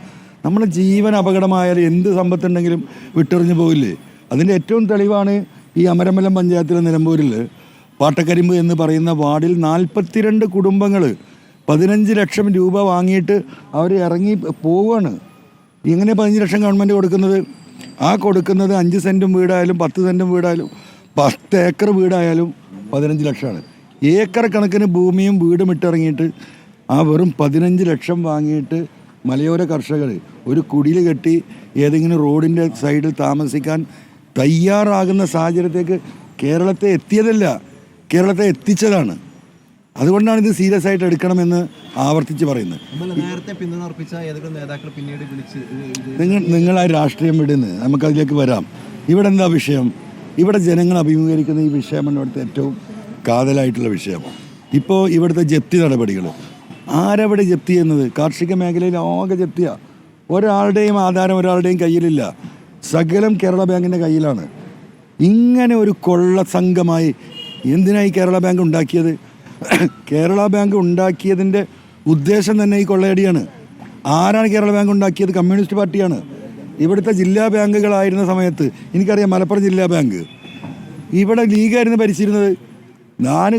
നമ്മുടെ ജീവൻ അപകടമായാലും എന്ത് സമ്പത്തുണ്ടെങ്കിലും വിട്ടെറിഞ്ഞ് പോകില്ലേ? അതിൻ്റെ ഏറ്റവും തെളിവാണ് ഈ അമരമ്പലം പഞ്ചായത്തിലെ നിലമ്പൂരിൽ പാട്ടക്കരിമ്പ് എന്ന് പറയുന്ന വാർഡിൽ 42 കുടുംബങ്ങൾ 15 ലക്ഷം രൂപ വാങ്ങിയിട്ട് അവർ ഇറങ്ങി പോവുകയാണ്. ഇങ്ങനെ 15 ലക്ഷം ഗവൺമെൻറ് കൊടുക്കുന്നത്? ആ കൊടുക്കുന്നത് 5 സെൻറ്റും വീടായാലും 10 സെൻറ്റും വീടായാലും 10 ഏക്കർ വീടായാലും 15 ലക്ഷമാണ്. ഏക്കർ കണക്കിന് ഭൂമിയും വീടും ഇട്ടിറങ്ങിയിട്ട് ആ വെറും 15 ലക്ഷം വാങ്ങിയിട്ട് മലയോര കർഷകർ ഒരു കുടിൽ കെട്ടി ഏതെങ്കിലും റോഡിൻ്റെ സൈഡിൽ താമസിക്കാൻ തയ്യാറാകുന്ന സാഹചര്യത്തേക്ക് കേരളത്തെ എത്തിയതല്ല, കേരളത്തെ എത്തിച്ചതാണ്. അതുകൊണ്ടാണ് ഇത് സീരിയസ് ആയിട്ട് എടുക്കണമെന്ന് ആവർത്തിച്ച് പറയുന്നത്. നേരത്തെ പിന്തുണ അർപ്പിച്ച ഏതെങ്കിലും നേതാക്കൾ പിന്നീട് വിളിച്ച് നിങ്ങൾ ആ രാഷ്ട്രീയം വിടുന്നത്, നമുക്കതിലേക്ക് വരാം. ഇവിടെ എന്താ വിഷയം? ഇവിടെ ജനങ്ങൾ അഭിമുഖീകരിക്കുന്ന ഈ വിഷയമാണ് ഇവിടുത്തെ ഏറ്റവും കാതലായിട്ടുള്ള വിഷയം. ഇപ്പോൾ ഇവിടുത്തെ ജപ്തി നടപടികൾ ആരവിടെ ജപ്തി ചെയ്യുന്നത്? കാർഷിക മേഖലയിൽ ആകെ ജപ്തിയാണ്. ഒരാളുടെയും ആധാരം ഒരാളുടെയും കയ്യിലില്ല, സകലം കേരള ബാങ്കിൻ്റെ കയ്യിലാണ്. ഇങ്ങനെ ഒരു കൊള്ള സംഘമായി എന്തിനായി കേരള ബാങ്ക് ഉണ്ടാക്കിയത്? കേരള ബാങ്ക് ഉണ്ടാക്കിയതിൻ്റെ ഉദ്ദേശം തന്നെ ഈ കൊള്ളയടിയാണ്. ആരാണ് കേരള ബാങ്ക് ഉണ്ടാക്കിയത്? കമ്മ്യൂണിസ്റ്റ് പാർട്ടിയാണ്. ഇവിടുത്തെ ജില്ലാ ബാങ്കുകളായിരുന്ന സമയത്ത് എനിക്കറിയാം, മലപ്പുറം ജില്ലാ ബാങ്ക് ഇവിടെ ലീഗായിരുന്നു ഭരിച്ചിരുന്നത്. ഞാൻ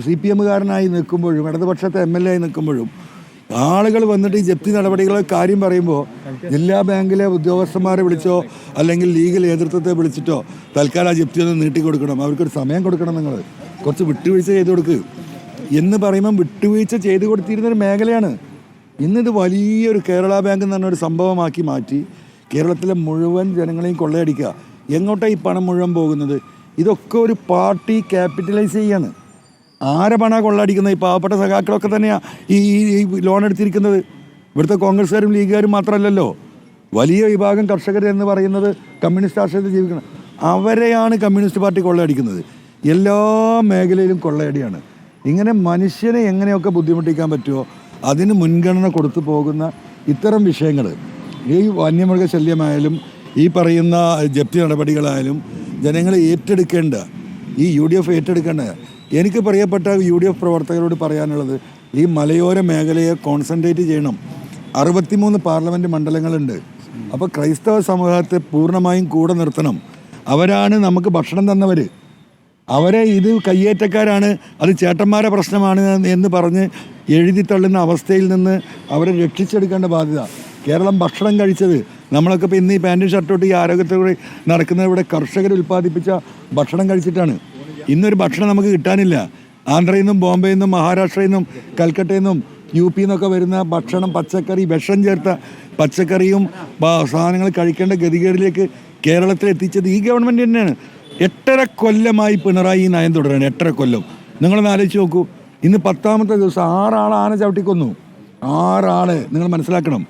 CPM-കാരനായി നിൽക്കുമ്പോഴും ഇടതുപക്ഷത്തെ MLA ആയി നിൽക്കുമ്പോഴും ആളുകൾ വന്നിട്ട് ഈ ജപ്തി നടപടികളെ കാര്യം പറയുമ്പോൾ ജില്ലാ ബാങ്കിലെ ഉദ്യോഗസ്ഥന്മാരെ വിളിച്ചോ അല്ലെങ്കിൽ ലീഗ് നേതൃത്വത്തെ വിളിച്ചിട്ടോ തൽക്കാലം ആ ജപ്തി ഒന്ന് നീട്ടിക്കൊടുക്കണം, അവർക്കൊരു സമയം കൊടുക്കണം, നിങ്ങൾ കുറച്ച് വിട്ടുവീഴ്ച ചെയ്ത് കൊടുക്കുക എന്ന് പറയുമ്പം വിട്ടുവീഴ്ച ചെയ്ത് കൊടുത്തിരുന്നൊരു മേഖലയാണ്. ഇന്നിത് വലിയൊരു കേരള ബാങ്ക് എന്ന് പറഞ്ഞൊരു സംഭവമാക്കി മാറ്റി കേരളത്തിലെ മുഴുവൻ ജനങ്ങളെയും കൊള്ളയടിക്കുക. എങ്ങോട്ടാണ് ഈ പണം മുഴുവൻ പോകുന്നത്? ഇതൊക്കെ ഒരു പാർട്ടി ക്യാപിറ്റലൈസ് ചെയ്യാണ്. ആരെ പണമാണ് കൊള്ളയടിക്കുന്നത്? ഈ പാവപ്പെട്ട സഖാക്കളൊക്കെ തന്നെയാണ് ഈ ലോൺ എടുത്തിരിക്കുന്നത്. ഇവിടുത്തെ കോൺഗ്രസ്സുകാരും ലീഗുകാരും മാത്രമല്ലല്ലോ, വലിയ വിഭാഗം കർഷകർ എന്ന് പറയുന്നത് കമ്മ്യൂണിസ്റ്റ് ആശ്രയത്തിൽ ജീവിക്കണം. അവരെയാണ് കമ്മ്യൂണിസ്റ്റ് പാർട്ടി കൊള്ളയടിക്കുന്നത്. എല്ലാ മേഖലയിലും കൊള്ളയടിയാണ്. ഇങ്ങനെ മനുഷ്യനെ എങ്ങനെയൊക്കെ ബുദ്ധിമുട്ടിക്കാൻ പറ്റുമോ അതിന് മുൻഗണന കൊടുത്തു പോകുന്ന ഇത്തരം വിഷയങ്ങൾ, ഈ വന്യമൃഗശല്യമായാലും ഈ പറയുന്ന ജപ്തി നടപടികളായാലും ജനങ്ങൾ ഏറ്റെടുക്കേണ്ട, ഈ UDF ഏറ്റെടുക്കേണ്ട. എനിക്ക് പ്രിയപ്പെട്ട UDF പ്രവർത്തകരോട് പറയാനുള്ളത്, ഈ മലയോര മേഖലയെ കോൺസെൻട്രേറ്റ് ചെയ്യണം. 63 പാർലമെൻറ്റ് മണ്ഡലങ്ങളുണ്ട്. അപ്പോൾ ക്രൈസ്തവ സമൂഹത്തെ പൂർണ്ണമായും കൂടെ നിർത്തണം. അവരാണ് നമുക്ക് ഭക്ഷണം തന്നവർ. അവരെ ഇത് കയ്യേറ്റക്കാരാണ്, അത് ചേട്ടന്മാരെ പ്രശ്നമാണ് എന്ന് പറഞ്ഞ് എഴുതി തള്ളുന്ന അവസ്ഥയിൽ നിന്ന് അവരെ രക്ഷിച്ചെടുക്കേണ്ട ബാധ്യത. കേരളം ഭക്ഷണം കഴിച്ചത്, നമ്മളൊക്കെ ഇപ്പോൾ ഇന്ന് ഈ പാൻറ്റും ഷർട്ടോട്ട് ഈ ആരോഗ്യത്തോടെ നടക്കുന്നത് ഇവിടെ കർഷകർ ഉൽപ്പാദിപ്പിച്ച ഭക്ഷണം കഴിച്ചിട്ടാണ്. ഇന്നൊരു ഭക്ഷണം നമുക്ക് കിട്ടാനില്ല. ആന്ധ്രയിൽ നിന്നും ബോംബെയിൽ നിന്നും മഹാരാഷ്ട്രയിൽ നിന്നും കൽക്കട്ടയിൽ നിന്നും UP നിന്നൊക്കെ വരുന്ന ഭക്ഷണം, പച്ചക്കറി, വിഷം ചേർത്ത പച്ചക്കറിയും സാധനങ്ങൾ കഴിക്കേണ്ട ഗതികേടിലേക്ക് കേരളത്തിൽ എത്തിച്ചത് ഈ ഗവൺമെൻറ് തന്നെയാണ്. 8.5 കൊല്ലമായി പിണറായി ഈ നയം തുടരുകയാണ്. 8.5 കൊല്ലം. നിങ്ങളൊന്ന് ആലോചിച്ച് നോക്കൂ. ഇന്ന് 10ാമത്തെ ദിവസം 6 ആൾ ആന ചവിട്ടിക്കൊന്നു. 6 ആൾ. നിങ്ങൾ മനസ്സിലാക്കണം.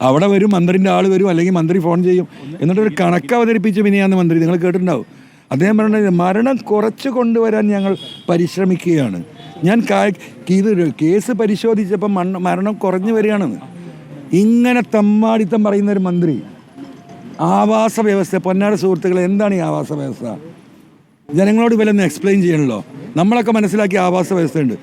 അവിടെ വരും, മന്ത്രിൻ്റെ ആൾ വരും, അല്ലെങ്കിൽ മന്ത്രി ഫോൺ ചെയ്യും, എന്നിട്ടൊരു കണക്ക് അവതരിപ്പിച്ച് പിന്നെയാണ് മന്ത്രി. നിങ്ങൾ കേട്ടിട്ടുണ്ടാവും. അദ്ദേഹം പറഞ്ഞത് മരണം കുറച്ച് കൊണ്ടുവരാൻ ഞങ്ങൾ പരിശ്രമിക്കുകയാണ്. ഞാൻ ഇത് കേസ് പരിശോധിച്ചപ്പോൾ മരണം കുറഞ്ഞു വരികയാണെന്ന്. ഇങ്ങനെ തമ്മാടിത്തം പറയുന്നൊരു മന്ത്രി. ആവാസ വ്യവസ്ഥ, പൊന്നാട സുഹൃത്തുക്കളെ, എന്താണ് ഈ ആവാസ വ്യവസ്ഥ? ജനങ്ങളോട് ഇവരൊന്ന് എക്സ്പ്ലെയിൻ ചെയ്യണല്ലോ. നമ്മളൊക്കെ മനസ്സിലാക്കിയ ആവാസ വ്യവസ്ഥയുണ്ട്.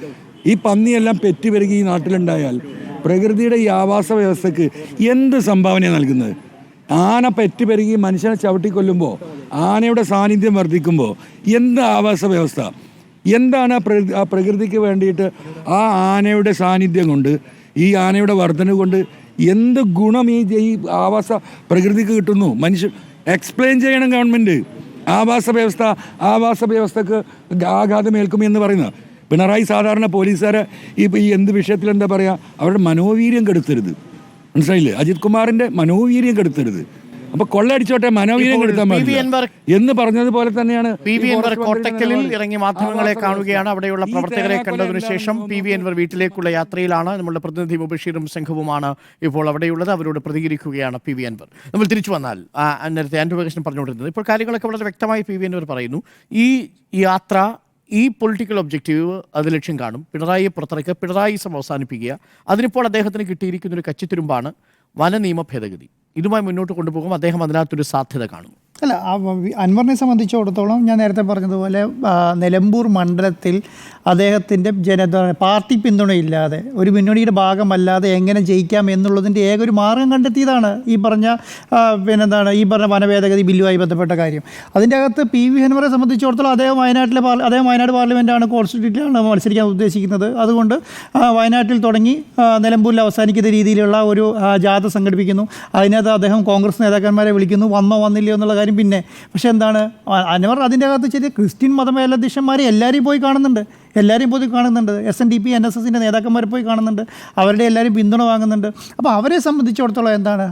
ഈ പന്നിയെല്ലാം പെറ്റി പെരുകി ഈ നാട്ടിലുണ്ടായാൽ പ്രകൃതിയുടെ ഈ ആവാസ വ്യവസ്ഥക്ക് എന്ത് സംഭാവനയാണ് നൽകുന്നത്? ആന പെറ്റി പെരുകി മനുഷ്യനെ ചവിട്ടിക്കൊല്ലുമ്പോൾ, ആനയുടെ സാന്നിധ്യം വർദ്ധിക്കുമ്പോൾ എന്ത് ആവാസ വ്യവസ്ഥ? എന്താണ് ആ പ്രകൃതിക്ക് വേണ്ടിയിട്ട് ആ ആനയുടെ സാന്നിധ്യം കൊണ്ട്, ഈ ആനയുടെ വർധന കൊണ്ട് എന്ത് ഗുണം ഈ ആവാസ പ്രകൃതിക്ക് കിട്ടുന്നു? മനുഷ്യൻ എക്സ്പ്ലെയിൻ ചെയ്യണം ഗവൺമെൻറ്. ആവാസ വ്യവസ്ഥക്ക് ആഘാതമേൽക്കും എന്ന് പറയുന്നത്. പിണറായി സാധാരണ പോലീസുകാരെ ഈ എന്ത് വിഷയത്തിലെന്താ പറയുക, അവരുടെ മനോവീര്യം കെടുത്തരുത്. മനസ്സിലായില്ലേ? അജിത് കുമാറിൻ്റെ മനോവീര്യം കെടുത്തരുത്. അപ്പൊ കൊള്ളയടിച്ചോട്ടെ, മനോവീര്യം കെടുത്താൻ പാടില്ല എന്ന് പറഞ്ഞതുപോലെ തന്നെയാണ് PV അൻവർ കോട്ടക്കലിൽ ഇറങ്ങി മാധ്യമങ്ങളെ കാണുകയാണ്. അവിടെയുള്ള പ്രവർത്തകരെ കണ്ടതിനു ശേഷം PV അൻവർ വീട്ടിലേക്കുള്ള യാത്രയിലാണ്. നമ്മളുടെ പ്രതിനിധി മുബഷീറും സംഘവുമാണ് ഇപ്പോൾ അവിടെയുള്ളത്. അവരോട് പ്രതികരിക്കുകയാണ് PV അൻവർ. നമ്മൾ തിരിച്ചു വന്നാൽ നേരത്തെ ആൻഡ്രോകൃഷ്ണൻ പറഞ്ഞുകൊണ്ടിരുന്നത്, ഇപ്പോൾ കാര്യങ്ങളൊക്കെ വളരെ വ്യക്തമായി PV അൻവർ പറയുന്നു. ഈ യാത്ര, ഈ പൊളിറ്റിക്കൽ ഒബ്ജക്റ്റീവ് അത് ലക്ഷ്യം കാണും. പിണറായിയെ പുറത്തിറക്കുക, പിണറായിസം അവസാനിപ്പിക്കുക. അതിനിപ്പോൾ അദ്ദേഹത്തിന് കിട്ടിയിരിക്കുന്നൊരു കച്ചിത്തുരുമ്പാണ് വന നിയമ ഭേദഗതി. ഇതുമായി മുന്നോട്ട് കൊണ്ടുപോകും, അദ്ദേഹം അതിനകത്തൊരു സാധ്യത കാണുന്നു. അല്ല, അൻവറിനെ സംബന്ധിച്ചിടത്തോളം ഞാൻ നേരത്തെ പറഞ്ഞതുപോലെ നിലമ്പൂർ മണ്ഡലത്തിൽ അദ്ദേഹത്തിൻ്റെ പാർട്ടി പിന്തുണയില്ലാതെ ഒരു മുന്നണിയുടെ ഭാഗമല്ലാതെ എങ്ങനെ ജയിക്കാം എന്നുള്ളതിൻ്റെ ഏക ഒരു മാർഗം കണ്ടെത്തിയതാണ് ഈ പറഞ്ഞ ഈ പറഞ്ഞ വനഭേദഗതി ബില്ലുമായി ബന്ധപ്പെട്ട കാര്യം. അതിൻ്റെ അകത്ത് PV അൻവറെ സംബന്ധിച്ചിടത്തോളം അദ്ദേഹം വയനാട് പാർലമെൻറ്റാണ് കോൺസ്റ്റിറ്റ്യൂട്ടിലാണ് മത്സരിക്കാൻ ഉദ്ദേശിക്കുന്നത്. അതുകൊണ്ട് വയനാട്ടിൽ തുടങ്ങി നിലമ്പൂരിൽ അവസാനിക്കുന്ന രീതിയിലുള്ള ഒരു ജാഥ സംഘടിപ്പിക്കുന്നു. അതിനകത്ത് അദ്ദേഹം കോൺഗ്രസ് നേതാക്കന്മാരെ വിളിക്കുന്നു, വന്നോ വന്നില്ലയോ എന്നുള്ള കാര്യം പിന്നെ. പക്ഷേ എന്താണ്, അൻവർ അതിൻ്റെ അകത്ത് ചെറിയ ക്രിസ്ത്യൻ മതമേലധ്യക്ഷന്മാരെ എല്ലാവരെയും പോയി കാണുന്നുണ്ട്. SNDP NSSൻ്റെ നേതാക്കന്മാരെ പോയി കാണുന്നുണ്ട്. അവരുടെ എല്ലാവരും പിന്തുണ വാങ്ങുന്നുണ്ട്. അപ്പോൾ അവരെ സംബന്ധിച്ചിടത്തോളം എന്താണ്,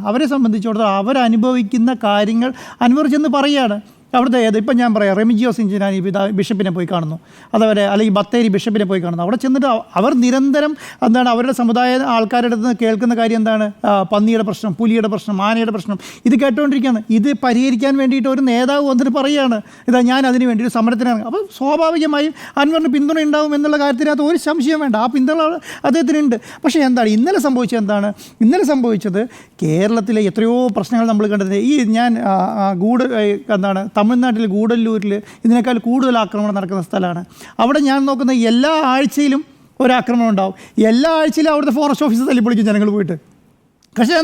അവരനുഭവിക്കുന്ന കാര്യങ്ങൾ അൻവർ ചെന്ന് പറയുകയാണ്. അവിടുത്തെ ഇപ്പം ഞാൻ പറയാം, റെമിജിയോസ് ഇഞ്ചനാനി ബിഷപ്പിനെ പോയി കാണുന്നു, അതവരെ അല്ലെങ്കിൽ ബത്തേരി ബിഷപ്പിനെ പോയി കാണുന്നു. അവിടെ ചെന്നിട്ട് അവർ നിരന്തരം അവരുടെ സമുദായ ആൾക്കാരുടെ അടുത്ത് നിന്ന് കേൾക്കുന്ന കാര്യം എന്താണ്, പന്നിയുടെ പ്രശ്നം, പുലിയുടെ പ്രശ്നം, ആനയുടെ പ്രശ്നം, ഇത് കേട്ടുകൊണ്ടിരിക്കുകയാണ്. ഇത് പരിഹരിക്കാൻ വേണ്ടിയിട്ട് ഒരു നേതാവ് വന്നിട്ട് പറയുകയാണ്, ഞാൻ അതിന് വേണ്ടി ഒരു സമരത്തിനാണ്. അപ്പോൾ സ്വാഭാവികമായും അൻവറിന് പിന്തുണ ഉണ്ടാവും എന്നുള്ള കാര്യത്തിനകത്ത് ഒരു സംശയം വേണ്ട. ആ പിന്തുണ അദ്ദേഹത്തിനുണ്ട്. പക്ഷേ ഇന്നലെ സംഭവിച്ചത് കേരളത്തിലെ എത്രയോ പ്രശ്നങ്ങൾ നമ്മൾ കണ്ടത്. തമിഴ്നാട്ടിൽ ഗൂഡല്ലൂരിൽ ഇതിനേക്കാൾ കൂടുതൽ ആക്രമണം നടക്കുന്ന സ്ഥലമാണ്. അവിടെ ഞാൻ നോക്കുന്ന എല്ലാ ആഴ്ചയിലും ഒരാക്രമണം ഉണ്ടാവും. എല്ലാ ആഴ്ചയിലും അവിടുത്തെ ഫോറസ്റ്റ് ഓഫീസർ തല്ലിപ്പൊളിക്കും ജനങ്ങൾ പോയിട്ട്. പക്ഷേ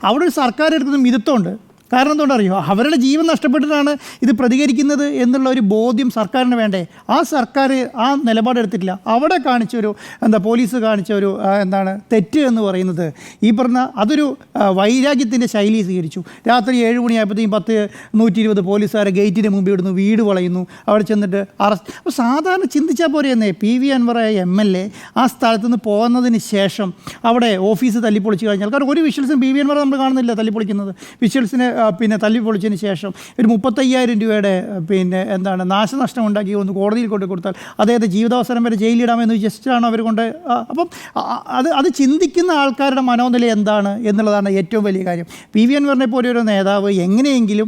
അവിടെ ഒരു സർക്കാർ എടുക്കുന്ന മിതത്വമുണ്ട്. കാരണം എന്തുകൊണ്ടറിയോ, അവരുടെ ജീവൻ നഷ്ടപ്പെട്ടിട്ടാണ് ഇത് പ്രതികരിക്കുന്നത് എന്നുള്ള ഒരു ബോധ്യം സർക്കാരിന് വേണ്ടേ. ആ സർക്കാർ ആ നിലപാടെടുത്തിട്ടില്ല. അവിടെ കാണിച്ചൊരു പോലീസ് കാണിച്ചൊരു തെറ്റ് എന്ന് പറയുന്നത് ഈ പറഞ്ഞ അതൊരു വൈരാഗ്യത്തിൻ്റെ ശൈലി സ്വീകരിച്ചു. രാത്രി 7 മണിയായപ്പോഴത്തേക്കും 120 പോലീസുകാരെ ഗേറ്റിന് മുമ്പിൽ ഇടുന്നു, വീട് വളയുന്നു, അവിടെ ചെന്നിട്ട് അറസ്റ്റ്. അപ്പോൾ സാധാരണ ചിന്തിച്ചാൽ പോരെയെന്നേ, PV അൻവറായ MLA ആ സ്ഥലത്ത് നിന്ന് പോകുന്നതിന് ശേഷം അവിടെ ഓഫീസ് തല്ലിപ്പൊളിച്ച് കഴിഞ്ഞാൽ, കാരണം ഒരു വിഷ്വൽസും PV അൻവർ നമ്മൾ കാണുന്നില്ല തല്ലിപ്പൊളിക്കുന്നത്. വിഷ്വൽസിന് തല്ലിപ്പൊളിച്ചതിന് ശേഷം ഒരു 35,000 രൂപയുടെ നാശനഷ്ടം ഉണ്ടാക്കി ഒന്ന് കോടതിയിൽ കൊണ്ട് കൊടുത്താൽ അദ്ദേഹത്തെ ജീവിതാവസരം വരെ ജയിലിടാമെന്ന് വിചാരിച്ചിട്ടാണ് അവർ കൊണ്ട്. അപ്പം അത് ചിന്തിക്കുന്ന ആൾക്കാരുടെ മനോനില എന്താണ് എന്നുള്ളതാണ് ഏറ്റവും വലിയ കാര്യം. PV അൻവറിനെ പോലെ ഒരു നേതാവ് എങ്ങനെയെങ്കിലും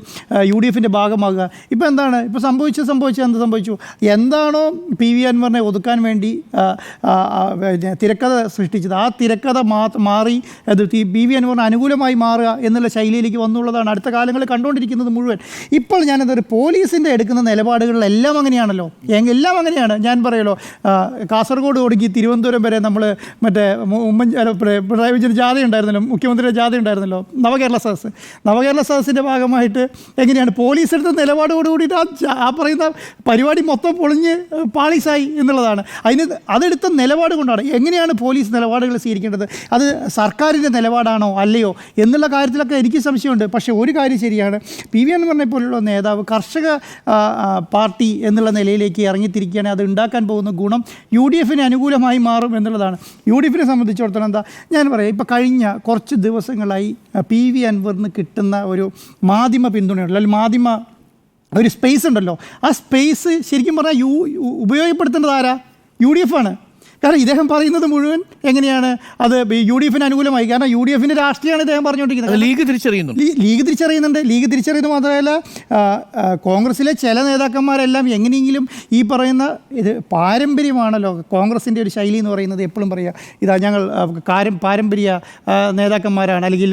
UDFൻ്റെ ഭാഗമാകുക. ഇപ്പോൾ സംഭവിച്ചു എന്താണോ PV അൻവറിനെ ഒതുക്കാൻ വേണ്ടി തിരക്കഥ സൃഷ്ടിച്ചത്, ആ തിരക്കഥ മാറി അത് PV അൻവറിന് അനുകൂലമായി മാറുക എന്നുള്ള ശൈലിയിലേക്ക് വന്നുള്ളതാണ് അടുത്ത കാലങ്ങളിൽ കണ്ടുകൊണ്ടിരിക്കുന്നത് മുഴുവൻ. ഇപ്പോൾ പോലീസിൻ്റെ എടുക്കുന്ന നിലപാടുകളിലെല്ലാം അങ്ങനെയാണല്ലോ, എല്ലാം അങ്ങനെയാണ്. ഞാൻ പറയല്ലോ, കാസർഗോഡ് ഒടുക്കി തിരുവനന്തപുരം വരെ നമ്മൾ മറ്റേ പിണറായി വിജയൻ ജാഥ ഉണ്ടായിരുന്നല്ലോ, മുഖ്യമന്ത്രിയുടെ ജാഥ ഉണ്ടായിരുന്നല്ലോ, നവകേരള സദസ്സിൻ്റെ ഭാഗമായിട്ട് എങ്ങനെയാണ് പോലീസ് എടുത്ത നിലപാടോടുകൂടിയിട്ട് ആ പറയുന്ന പരിപാടി മൊത്തം പൊളിഞ്ഞ് പാളീസായി എന്നുള്ളതാണ്. അതെടുത്ത നിലപാട് കൊണ്ടാണ്. എങ്ങനെയാണ് പോലീസ് നിലപാടുകൾ സ്വീകരിക്കേണ്ടത്, അത് സർക്കാരിൻ്റെ നിലപാടാണോ അല്ലയോ എന്നുള്ള കാര്യത്തിലൊക്കെ എനിക്ക് സംശയമുണ്ട്. പക്ഷേ ഒരു കാര്യം ശരിയാണ്, PV അൻവറിനെ പോലുള്ള നേതാവ് കർഷക പാർട്ടി എന്നുള്ള നിലയിലേക്ക് ഇറങ്ങിത്തിരിക്കുകയാണ്. അത് ഉണ്ടാക്കാൻ പോകുന്ന ഗുണം UDFന് അനുകൂലമായി മാറും എന്നുള്ളതാണ്. UDFനെ സംബന്ധിച്ചിടത്തോളം ഞാൻ പറയാം, ഇപ്പോൾ കഴിഞ്ഞ കുറച്ച് ദിവസങ്ങളായി PV അൻവറിന് കിട്ടുന്ന ഒരു മാധ്യമ പിന്തുണയുണ്ടല്ലോ, അല്ലെങ്കിൽ ഒരു സ്പേസ് ഉണ്ടല്ലോ, ആ സ്പേസ് ശരിക്കും പറഞ്ഞാൽ ഉപയോഗപ്പെടുത്തേണ്ടത് ആരാ? UDF ആണ്. കാരണം ഇദ്ദേഹം പറയുന്നത് മുഴുവൻ എങ്ങനെയാണ്, അത് UDFന് അനുകൂലമായി. കാരണം UDFൻ്റെ രാഷ്ട്രീയമാണ് ഇദ്ദേഹം പറഞ്ഞുകൊണ്ടിരിക്കുന്നത്. ലീഗ് തിരിച്ചറിയുന്നുണ്ട്. ലീഗ് തിരിച്ചറിയുന്നത് മാത്രമല്ല, കോൺഗ്രസിലെ ചില നേതാക്കന്മാരെല്ലാം എങ്ങനെയെങ്കിലും ഈ പറയുന്ന ഇത് പാരമ്പര്യമാണല്ലോ കോൺഗ്രസിൻ്റെ ഒരു ശൈലി എന്ന് പറയുന്നത്. എപ്പോഴും പറയുക ഞങ്ങൾ പാരമ്പര്യ നേതാക്കന്മാരാണ്, അല്ലെങ്കിൽ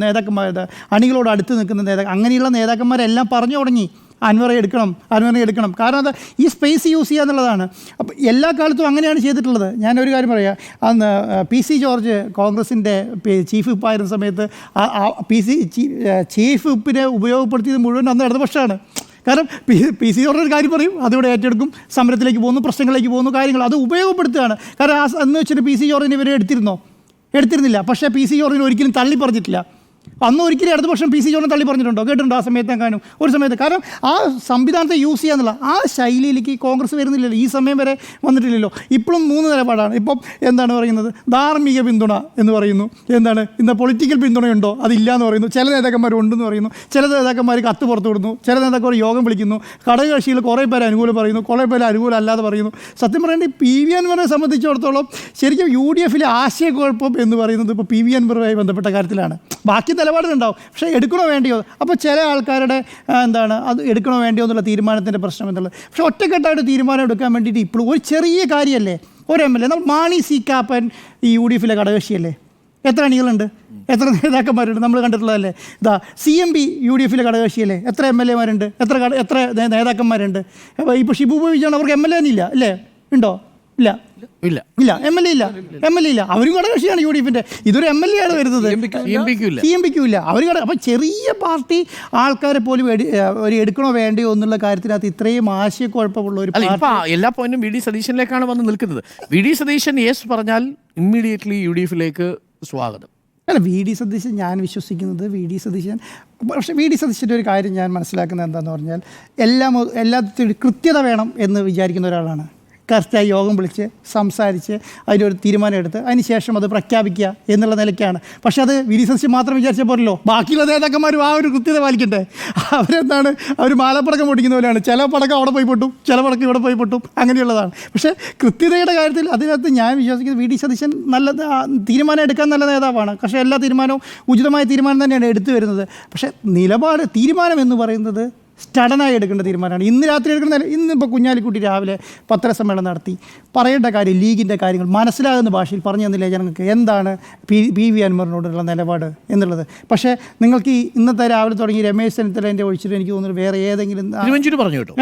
നേതാക്കന്മാർ അണികളോട് അടുത്ത് നിൽക്കുന്ന അങ്ങനെയുള്ള നേതാക്കന്മാരെല്ലാം പറഞ്ഞു തുടങ്ങി അൻവറെ എടുക്കണം. കാരണം അത് ഈ സ്പേസ് യൂസ് ചെയ്യുക എന്നുള്ളതാണ്. അപ്പോൾ എല്ലാ കാലത്തും അങ്ങനെയാണ് ചെയ്തിട്ടുള്ളത്. ഞാനൊരു കാര്യം പറയാം, അന്ന് PC ജോർജ് കോൺഗ്രസിൻ്റെ ചീഫ് വിപ്പായിരുന്ന സമയത്ത് ചീഫ് വിപ്പിനെ ഉപയോഗപ്പെടുത്തിയത് മുഴുവൻ അന്ന് ഇടതുപക്ഷമാണ്. കാരണം PC ജോർജ് ഒരു കാര്യം പറയും, അതിവിടെ ഏറ്റെടുക്കും, സമരത്തിലേക്ക് പോകുന്നു, പ്രശ്നങ്ങളിലേക്ക് പോകുന്നു, കാര്യങ്ങൾ അത് ഉപയോഗപ്പെടുത്തുകയാണ്. കാരണം അന്ന് വെച്ചിട്ട് PC ജോർജിനെ ഇവരെ എടുത്തിരുന്നില്ല. പക്ഷേ PC ജോർജിനെ ഒരിക്കലും തള്ളി പറഞ്ഞിട്ടില്ല. അന്ന് ഒരിക്കലും ഇടതുപക്ഷം PC ജോർജിനെ തള്ളി പറഞ്ഞിട്ടുണ്ടോ? കേട്ടിട്ടുണ്ടോ? ആ സമയത്തെങ്ങാനും ഒരു സമയത്ത്. കാരണം ആ സംവിധാനത്തെ യൂസ് ചെയ്യാന്നുള്ള ആ ശൈലിയിലേക്ക് കോൺഗ്രസ് വരുന്നില്ലല്ലോ, ഈ സമയം വരെ വന്നിട്ടില്ലല്ലോ. ഇപ്പോഴും 3 നിലപാടാണ്. ഇപ്പം പറയുന്നത് ധാർമ്മിക പിന്തുണ എന്ന് പറയുന്നു, ഇന്ന് പൊളിറ്റിക്കൽ പിന്തുണയുണ്ടോ, അതില്ല എന്ന് പറയുന്നു. ചില നേതാക്കന്മാർ ഉണ്ടെന്ന് പറയുന്നു, ചില നേതാക്കന്മാർ കത്ത് പുറത്തു വിടുന്നു, ചില നേതാക്കന്മാർ യോഗം വിളിക്കുന്നു, ഘടകകക്ഷികൾ കുറേ പേര് അനുകൂലം പറയുന്നു, കുറേ പേര് അനുകൂലം അല്ലാതെ പറയുന്നു. സത്യം പറയേണ്ടത് PV അൻവറിനെ സംബന്ധിച്ചിടത്തോളം ശരിക്കും UDFിലെ ആശയക്കുഴപ്പം എന്ന് പറയുന്നത് ഇപ്പോൾ PV അൻവറുമായി ബന്ധപ്പെട്ട കാര്യത്തിലാണ്. ബാക്കി നിലപാടുകളുണ്ടാവും, പക്ഷേ എടുക്കണോ വേണ്ടിയോ. അപ്പോൾ ചില ആൾക്കാരുടെ അത് എടുക്കണോ വേണ്ടിയോ എന്നുള്ള തീരുമാനത്തിൻ്റെ പ്രശ്നം എന്നുള്ളത്. പക്ഷേ ഒറ്റക്കെട്ടായിട്ട് തീരുമാനം എടുക്കാൻ വേണ്ടിയിട്ട് ഇപ്പോഴും ഒരു ചെറിയ കാര്യമല്ലേ, ഒരു MLA മാണി സി കാപ്പൻ ഈ UDFിലെ ഘടകകക്ഷിയല്ലേ, എത്ര അണികളുണ്ട്, എത്ര നേതാക്കന്മാരുണ്ട്, നമ്മൾ കണ്ടിട്ടുള്ളതല്ലേ. ഇതാ CMP UDF ഘടകകക്ഷിയല്ലേ, എത്ര MLA മാരുണ്ട്, എത്ര നേതാക്കന്മാരുണ്ട്. ഇപ്പോൾ ഷിബു ബോബിജാണ്, അവർക്ക് MLA ഇല്ല അല്ലേ, ഉണ്ടോ? ഇല്ല ഇല്ല ഇല്ല MLA ഇല്ല. അവരും ഘടകകക്ഷിയാണ് UDFന്റെ. ഇതൊരു MLA ആണ് വരുന്നത്, CMPക്കും ഇല്ല. അവർ അപ്പം ചെറിയ പാർട്ടി ആൾക്കാരെ പോലും എടുക്കണോ വേണ്ടയോ എന്നുള്ള കാര്യത്തിനകത്ത് ഇത്രയും ആശയക്കുഴപ്പമുള്ള ഒരു അല്ല, ഇപ്പൊ എല്ലാ പോയിന്റും VD സതീശനിലേക്കാണ് വന്ന് നിൽക്കുന്നത്. VD സതീശൻ യെസ് പറഞ്ഞാൽ ഇമ്മീഡിയറ്റ്ലി UDFിലേക്ക് സ്വാഗതം. അല്ല, VD സതീശൻ ഞാൻ വിശ്വസിക്കുന്നത് പക്ഷേ VD സതീശൻ്റെ ഒരു കാര്യം ഞാൻ മനസ്സിലാക്കുന്നത് എന്താണെന്ന് പറഞ്ഞാൽ എല്ലാത്തിനും കൃത്യത വേണം എന്ന് വിചാരിക്കുന്ന ഒരാളാണ്. കറക്റ്റായി യോഗം വിളിച്ച് സംസാരിച്ച് അതിലൊരു തീരുമാനം എടുത്ത് അതിന് ശേഷം അത് പ്രഖ്യാപിക്കുക എന്നുള്ള നിലയ്ക്കാണ്. പക്ഷേ അത് VD സതീശൻ മാത്രം വിചാരിച്ചാൽ പോരല്ലോ, ബാക്കിയുള്ള നേതാക്കന്മാരും ആ ഒരു കൃത്യത പാലിക്കണ്ടേ. അവർ മാലപ്പടക്കം പൊട്ടിക്കുന്ന പോലെയാണ്. ചില പടക്കം അവിടെ പോയി പൊട്ടും, ചില പടക്കം ഇവിടെ പോയി പൊട്ടും, അങ്ങനെയുള്ളതാണ്. പക്ഷേ കൃത്യതയുടെ കാര്യത്തിൽ അതിനകത്ത് ഞാൻ വിശ്വസിക്കുന്നത് VD സതീശൻ നല്ല തീരുമാനം എടുക്കാൻ നല്ല നേതാവാണ്. പക്ഷേ എല്ലാ തീരുമാനവും ഉചിതമായ തീരുമാനം തന്നെയാണ് എടുത്തു വരുന്നത്. പക്ഷേ തീരുമാനം എന്ന് പറയുന്നത് സ്റ്റഡനായി എടുക്കേണ്ട തീരുമാനമാണ്. ഇന്ന് രാത്രി എടുക്കുന്ന ഇന്നിപ്പോൾ കുഞ്ഞാലിക്കുട്ടി രാവിലെ പത്രസമ്മേളനം നടത്തി പറയേണ്ട കാര്യം ലീഗിൻ്റെ കാര്യങ്ങൾ മനസ്സിലാകുന്ന ഭാഷയിൽ പറഞ്ഞു തന്നില്ലേ ജനങ്ങൾക്ക് എന്താണ് PV അൻവറിനോടുള്ള നിലപാട് എന്നുള്ളത്. പക്ഷേ നിങ്ങൾക്ക് ഈ ഇന്നത്തെ രാവിലെ തുടങ്ങി രമേശ് ചെന്നിത്തലേൻ്റെ ഒഴിച്ചിട്ട് എനിക്ക് തോന്നുന്നു വേറെ ഏതെങ്കിലും തിരുവഞ്ചൂർ പറഞ്ഞു കേട്ടോ,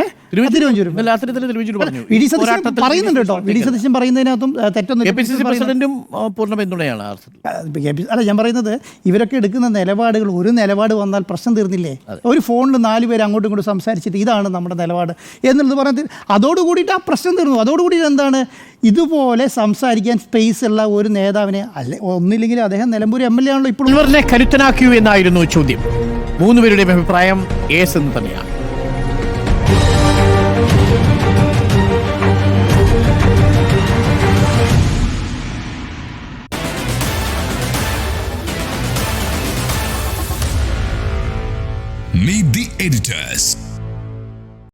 VD സതീശൻ പറയുന്നുണ്ട് കേട്ടോ. VD സതീശൻ പറയുന്നതിനകത്തും തെറ്റൊന്നും പ്രസിഡന്റും പൂർണ്ണ പിന്തുണയാണ്. അല്ല, ഞാൻ പറയുന്നത് ഇവരൊക്കെ എടുക്കുന്ന നിലപാടുകൾ, ഒരു നിലപാട് വന്നാൽ പ്രശ്നം തീർന്നില്ലേ. ഒരു ഫോണിൽ 4 പേര് അങ്ങോട്ടും ഇങ്ങോട്ടും സംസാരിച്ചിട്ട് ഇതാണ് നമ്മുടെ നിലപാട് എന്നുള്ളത് പറഞ്ഞിട്ട് അതോടുകൂടിയിട്ട് ആ പ്രശ്നം തീർന്നു. അതോടുകൂടിയിട്ട് എന്താണ്, ഇതുപോലെ സംസാരിക്കാൻ സ്പേസ് ഉള്ള ഒരു നേതാവിനെ ഒന്നില്ലെങ്കിൽ അദ്ദേഹം നിലമ്പൂർ MLA ആണല്ലോ ഇപ്പോൾ. ഇവരിനെ കരുത്തനാക്കിയൂ എന്നായിരുന്നു ചോദ്യം. 3 പേരുടെയും അഭിപ്രായം യെസ് എന്ന് തന്നെയാണ്. Meet the editors.